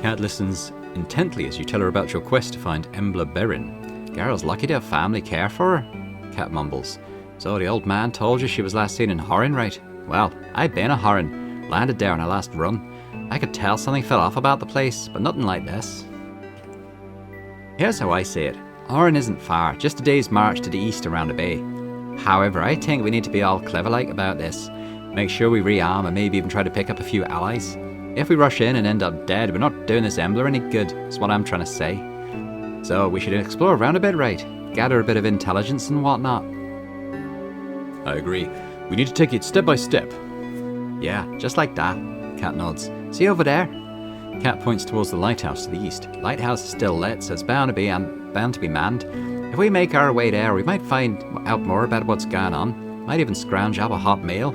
Cat listens intently as you tell her about your quest to find Embla Berin. Girl's lucky to have family care for her. Cat mumbles. So the old man told you she was last seen in Horin, right? Well, I've been a Horin. Landed there on our last run. I could tell something fell off about the place, but nothing like this. Here's how I see it. Horin isn't far, just a day's march to the east around a bay. However, I think we need to be all clever-like about this. Make sure we rearm and maybe even try to pick up a few allies. If we rush in and end up dead, we're not doing this Embla any good, is what I'm trying to say. So we should explore around a bit, right? Gather a bit of intelligence and whatnot. I agree. We need to take it step by step. Yeah, just like that. Cat nods. See over there? Cat points towards the lighthouse to the east. Lighthouse is still lit, so it's bound to be manned. If we make our way there, we might find out more about what's going on. Might even scrounge up a hot meal.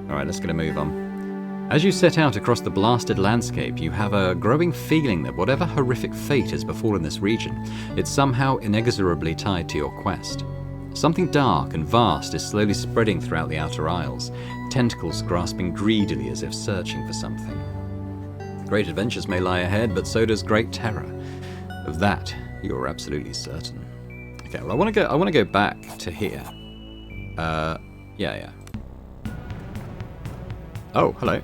Alright, let's get a move on. As you set out across the blasted landscape, you have a growing feeling that whatever horrific fate has befallen this region, it's somehow inexorably tied to your quest. Something dark and vast is slowly spreading throughout the Outer Isles, tentacles grasping greedily as if searching for something. Great adventures may lie ahead, but so does great terror. Of that, you're absolutely certain. Okay, well, I want to go back to here. Yeah. Oh, hello.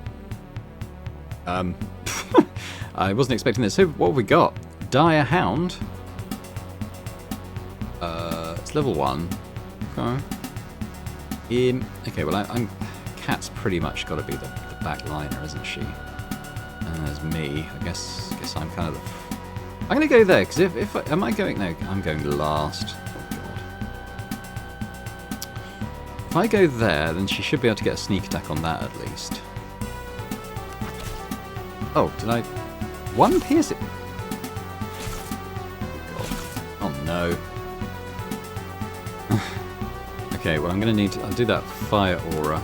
I wasn't expecting this. So, what have we got? Dire Hound. It's level 1. Okay. Okay, well, I'm Cat's pretty much got to be the backliner, isn't she? And there's me. I guess I'm kind of the... I'm going to go there, because if am I going... No, I'm going last. Oh, God. If I go there, then she should be able to get a sneak attack on that, at least. Oh, did I... One piercing? Oh, no. Okay, well, I'm going to need to... I'll do that fire aura.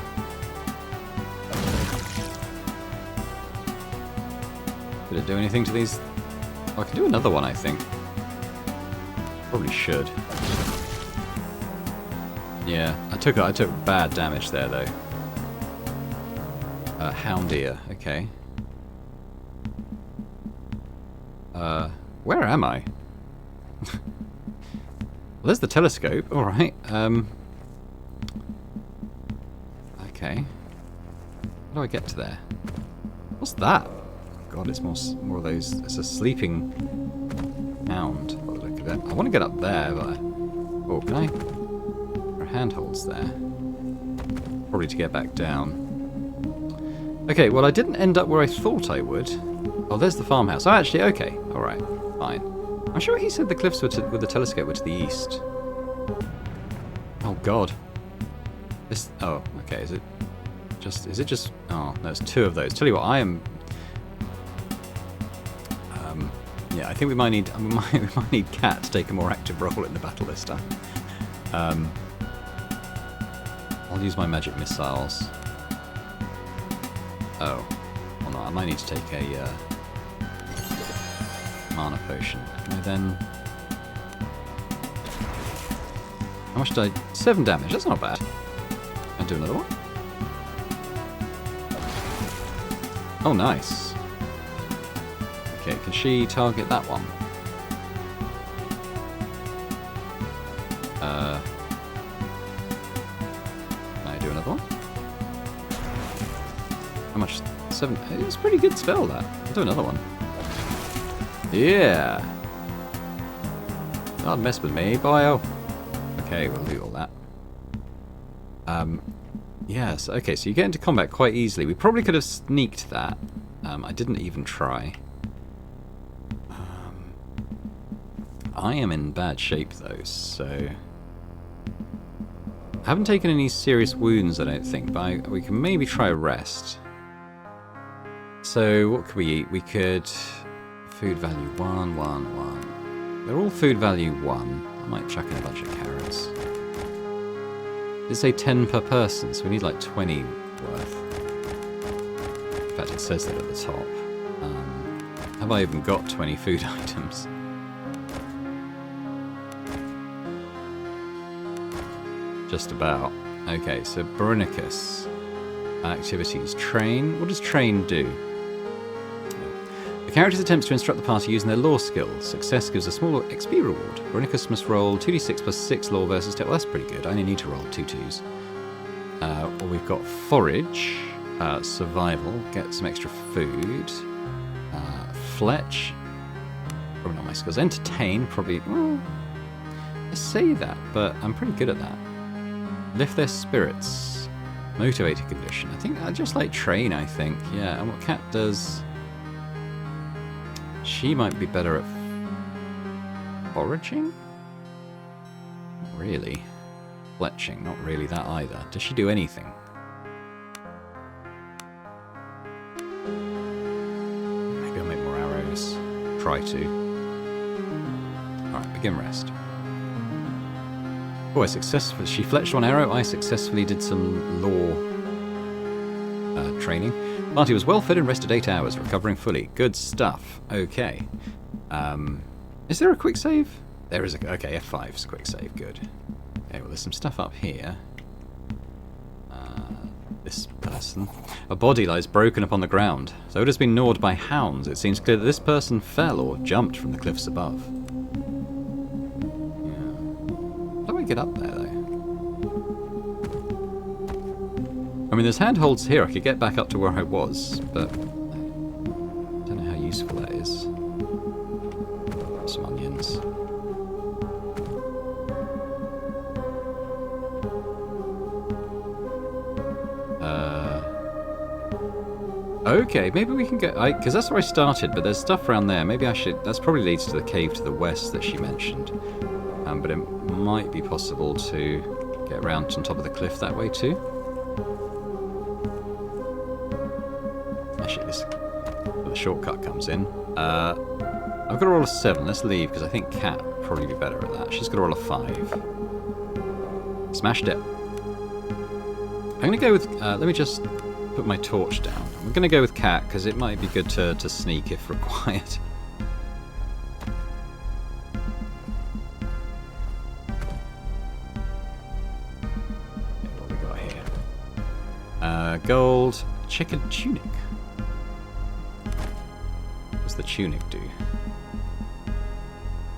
Did it do anything to these? Oh, I can do another one, I think. Probably should. Yeah, I took bad damage there, though. Hound ear, okay. Where am I? Well, there's the telescope, alright. Okay. How do I get to there? What's that? God, it's more of those... It's a sleeping hound. By the look of it. I want to get up there, but... Oh, can I? There are handholds there. Probably to get back down. Okay, well, I didn't end up where I thought I would. Oh, there's the farmhouse. Oh, actually, okay. Alright, fine. I'm sure he said the cliffs were with the telescope were to the east. Oh, God. This... Oh, okay, is it just... Oh, there's two of those. Tell you what, I am... yeah, I think we might need Cat to take a more active role in the battle this time. I'll use my magic missiles. Oh. Well, no, I might need to take a mana potion. Can I then... How much did I... 7 damage, that's not bad. And do another one. Oh, nice. Okay, can she target that one? Can I do another one? How much? 7. It's a pretty good spell, that. I'll do another one. Yeah. Don't mess with me, boyo. Okay, we'll do all that. Yes, okay, so you get into combat quite easily. We probably could have sneaked that. I didn't even try. I am in bad shape, though, so... I haven't taken any serious wounds, I don't think, but we can maybe try a rest. So, what could we eat? We could... Food value 1, 1, 1. They're all food value 1. I might chuck in a bunch of carrots. Did it say 10 per person? So we need like 20 worth. In fact, it says that at the top. Have I even got 20 food items? Just about. Okay, so Barinicus. Activities. Train. What does train do? The characters attempts to instruct the party using their lore skills. Success gives a small XP reward. Barinicus must roll 2d6 plus 6 lore versus 10. Well, that's pretty good. I only need to roll 2 2s. Well, we've got forage. Survival. Get some extra food. Fletch. Probably not my skills. Entertain. Probably... Well, I say that, but I'm pretty good at that. Lift their spirits. Motivated condition. I think I just like train, I think. Yeah, and what Cat does... She might be better at foraging? Not really. Fletching, not really that either. Does she do anything? Maybe I'll make more arrows. Try to. Alright, begin rest. Oh, I successfully... She fletched one arrow. I successfully did some lore training. Party was well fed and rested 8 hours, recovering fully. Good stuff. Okay. Is there a quick save? There is a... Okay, F5's quick save. Good. Okay, well, there's some stuff up here. This person. A body lies broken upon the ground. Though it has been gnawed by hounds, it seems clear that this person fell or jumped from the cliffs above. Yeah. How do I get up there, though? I mean, there's handholds here. I could get back up to where I was, but I don't know how useful that is. Some onions. Okay, maybe we can go... Because that's where I started, but there's stuff around there. Maybe I should... That's probably leads to the cave to the west that she mentioned. But it might be possible to get around on top of the cliff that way too. Actually, this the shortcut comes in. I've got to roll a 7. Let's leave, because I think Cat would probably be better at that. She's got to roll a 5. Smashed it. I'm going to go with... let me just put my torch down. I'm going to go with Cat, because it might be good to sneak if required. Okay, what have we got here? Gold... checkered tunic. What's the tunic do?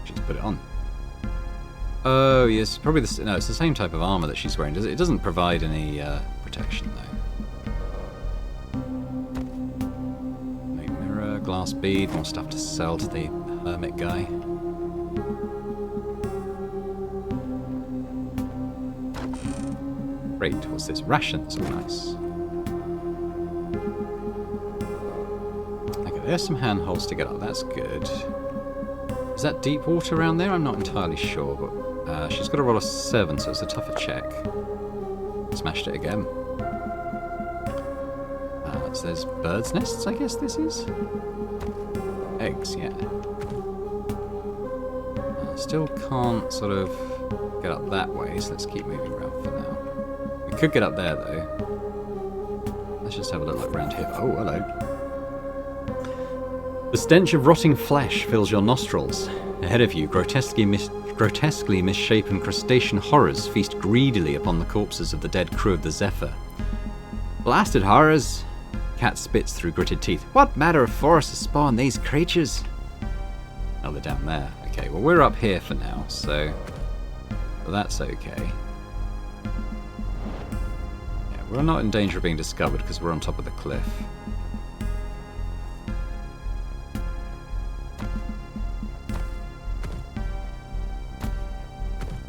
She's put it on. Oh, yes, probably the... No, it's the same type of armor that she's wearing. It doesn't provide any protection, though. Make mirror, glass bead, more stuff to sell to the hermit guy. Great, what's this? Rations, oh nice. Okay, there's some handholds to get up, that's good. Is that deep water around there? I'm not entirely sure, but she's got a roll of 7, so it's a tougher check. Smashed it again. So there's birds' nests, I guess this is? Eggs, yeah. Still can't sort of get up that way, so let's keep moving around for now. We could get up there, though. Let's just have a little look around here. Oh, hello. The stench of rotting flesh fills your nostrils. Ahead of you, grotesquely misshapen crustacean horrors feast greedily upon the corpses of the dead crew of the Zephyr. Blasted horrors! Cat spits through gritted teeth. What matter of force has spawned these creatures? Oh, they're down there. Okay, well, we're up here for now, so well, that's okay. Yeah, we're not in danger of being discovered because we're on top of the cliff.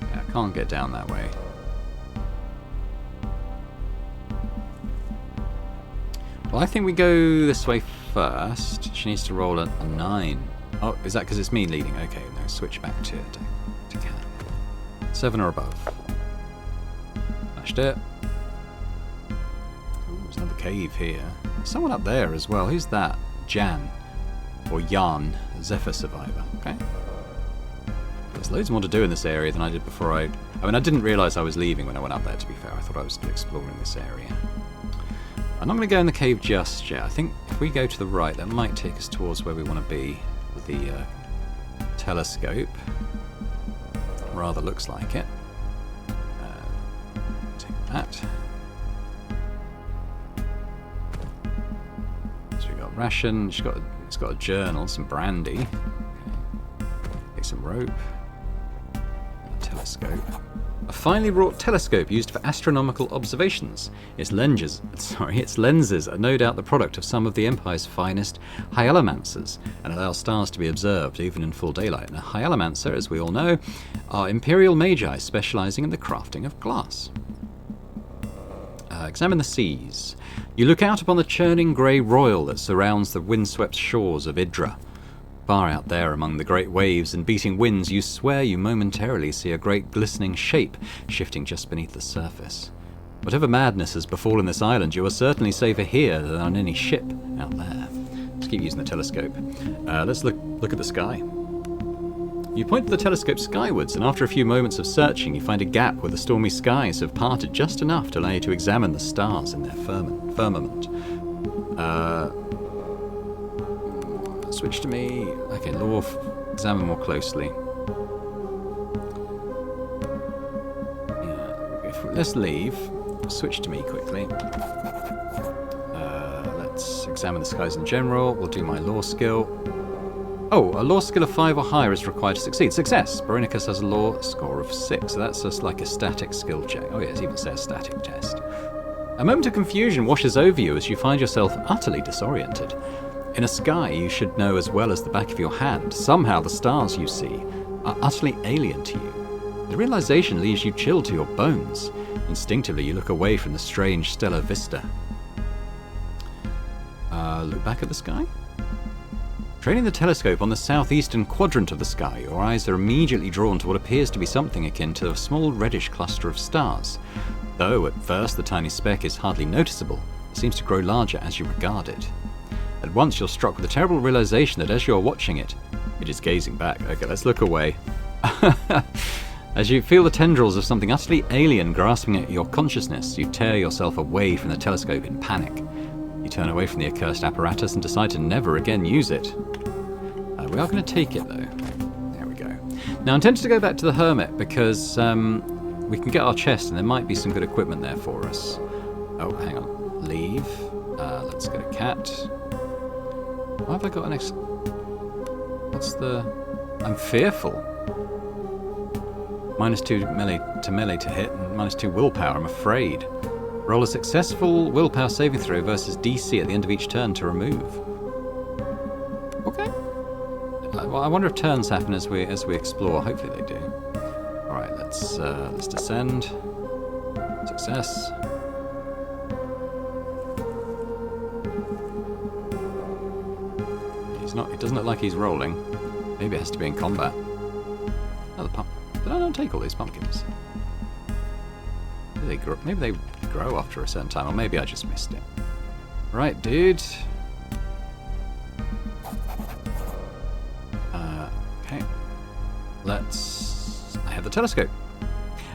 Yeah, I can't get down that way. Well, I think we go this way first. She needs to roll a 9. Oh, is that because it's me leading? Okay, no, switch back to Cat. 7 or above. Smashed it. Ooh, there's another cave here. There's someone up there as well. Who's that? Jan. Or Jan, a Zephyr survivor. Okay. There's loads more to do in this area than I did before I mean, I didn't realise I was leaving when I went up there, to be fair. I thought I was still exploring this area. I'm not going to go in the cave just yet. I think if we go to the right, that might take us towards where we want to be with the telescope. Rather looks like it. Take that. So we got ration. It's got a journal, some brandy. Okay. Take some rope. And a telescope. A finely wrought telescope used for astronomical observations. Its lenses are no doubt the product of some of the Empire's finest hyalomancers and allow stars to be observed even in full daylight. And a hyalomancer, as we all know, are imperial magi specializing in the crafting of glass. Examine the seas. You look out upon the churning grey roil that surrounds the windswept shores of Idra. Far out there among the great waves and beating winds, you swear you momentarily see a great glistening shape shifting just beneath the surface. Whatever madness has befallen this island, you are certainly safer here than on any ship out there. Let's keep using the telescope. Let's look at the sky. You point the telescope skywards, and after a few moments of searching, you find a gap where the stormy skies have parted just enough to allow you to examine the stars in their firmament. Switch to me. Okay, examine more closely. Yeah, let's leave. Switch to me quickly. Let's examine the skies in general. We'll do my law skill. Oh, a law skill of 5 or higher is required to succeed. Success! Baronicus has a law score of 6, so that's just like a static skill check. Oh yes, it even says static test. A moment of confusion washes over you as you find yourself utterly disoriented. In a sky you should know as well as the back of your hand, somehow the stars you see are utterly alien to you. The realization leaves you chilled to your bones. Instinctively you look away from the strange stellar vista. Look back at the sky? Training the telescope on the southeastern quadrant of the sky, your eyes are immediately drawn to what appears to be something akin to a small reddish cluster of stars. Though at first the tiny speck is hardly noticeable, it seems to grow larger as you regard it. At once you're struck with the terrible realization that as you're watching it, it is gazing back. Okay, let's look away. As you feel the tendrils of something utterly alien grasping at your consciousness, you tear yourself away from the telescope in panic. You turn away from the accursed apparatus and decide to never again use it. We are going to take it though. There we go. Now I'm tempted to go back to the Hermit because we can get our chest and there might be some good equipment there for us. Oh, hang on. Leave. Let's get a cat. Why have I got an What's the... I'm fearful. -2 melee to hit, and -2 willpower, I'm afraid. Roll a successful willpower saving throw versus DC at the end of each turn to remove. Okay. I wonder if turns happen as we explore. Hopefully they do. Alright, let's descend. Success. He doesn't look like he's rolling. Maybe it has to be in combat. Another pump. Did I not take all these pumpkins? Maybe they grow after a certain time, or maybe I just missed it. Right, dude. Okay. I have the telescope.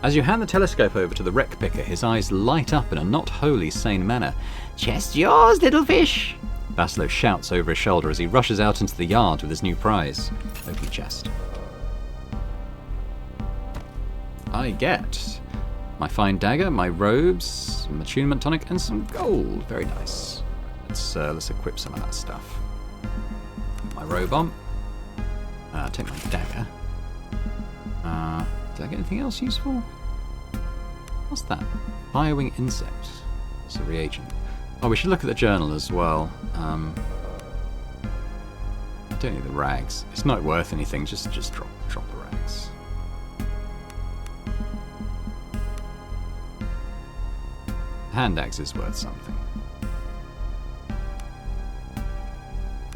As you hand the telescope over to the wreck picker, his eyes light up in a not wholly sane manner. Chest yours, little fish. Vasilo shouts over his shoulder as he rushes out into the yard with his new prize. Open the chest. I get my fine dagger, my robes, some attunement tonic, and some gold. Very nice. Let's equip some of that stuff. Put my robe on. Take my dagger. Did I get anything else useful? What's that? Firewing insect. It's a reagent. Oh, we should look at the journal as well. I don't need the rags. It's not worth anything. Just drop the rags. Hand axe is worth something.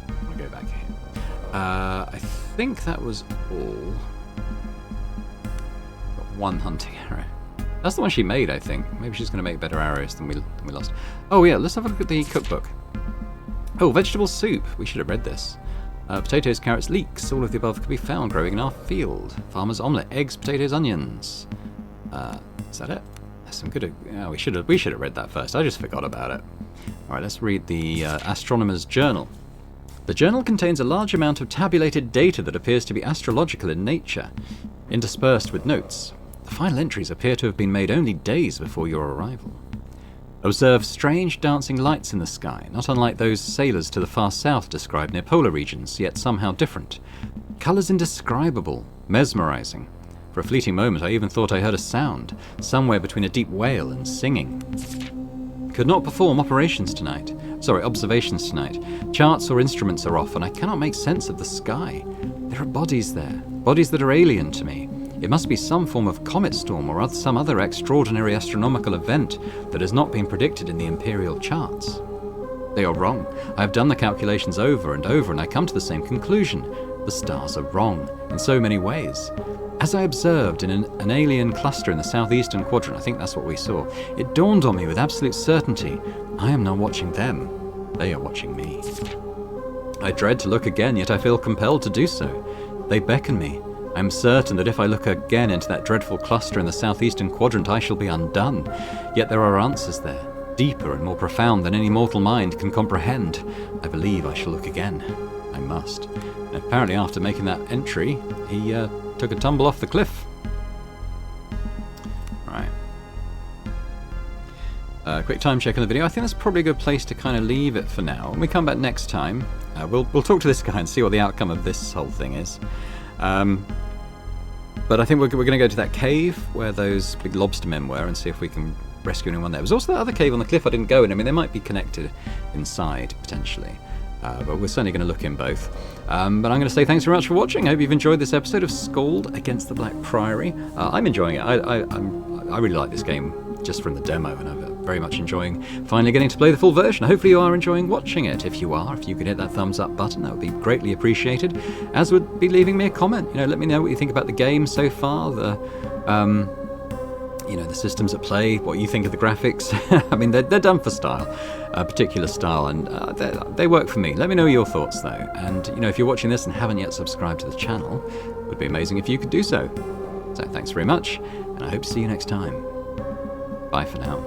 I'm gonna go back here. I think that was all. Got one hunting arrow. That's the one she made, I think. Maybe she's going to make better arrows than we lost. Oh yeah, let's have a look at the cookbook. Oh, vegetable soup. We should have read this. Potatoes, carrots, leeks. All of the above can be found growing in our field. Farmer's omelette, eggs, potatoes, onions. Is that it? That's some good. Oh, we should have read that first. I just forgot about it. All right, let's read the astronomer's journal. The journal contains a large amount of tabulated data that appears to be astrological in nature, interspersed with notes. The final entries appear to have been made only days before your arrival. Observe strange dancing lights in the sky, not unlike those sailors to the far south described near polar regions, yet somehow different. Colours indescribable, mesmerizing. For a fleeting moment I even thought I heard a sound, somewhere between a deep wail and singing. Could not perform observations tonight. Charts or instruments are off, and I cannot make sense of the sky. There are bodies there, bodies that are alien to me. It must be some form of comet storm or some other extraordinary astronomical event that has not been predicted in the imperial charts. They are wrong. I have done the calculations over and over, and I come to the same conclusion. The stars are wrong in so many ways. As I observed in an alien cluster in the southeastern quadrant, I think that's what we saw, it dawned on me with absolute certainty, I am not watching them. They are watching me. I dread to look again, yet I feel compelled to do so. They beckon me. I am certain that if I look again into that dreadful cluster in the southeastern quadrant, I shall be undone. Yet there are answers there, deeper and more profound than any mortal mind can comprehend. I believe I shall look again. I must. And apparently after making that entry, he took a tumble off the cliff. Right. Quick time check on the video. I think that's probably a good place to kind of leave it for now. When we come back next time, we'll talk to this guy and see what the outcome of this whole thing is. But I think we're going to go to that cave where those big lobster men were and see if we can rescue anyone there. There's also that other cave on the cliff I didn't go in. I mean, they might be connected inside, potentially. But we're certainly going to look in both. But I'm going to say thanks very much for watching. I hope you've enjoyed this episode of Skald against the Black Priory. I'm enjoying it. I really like this game just from the demo, and I'm very much enjoying finally getting to play the full version. Hopefully you are enjoying watching it. If you are, if you could hit that thumbs up button, that would be greatly appreciated, as would be leaving me a comment. Let me know what you think about the game so far, the systems at play, what you think of the graphics. I mean, they're done for style, a particular style, and they work for me. Let me know your thoughts though, and if you're watching this and haven't yet subscribed to the channel, it would be amazing if you could do so. So thanks very much, and I hope to see you next time. Bye for now.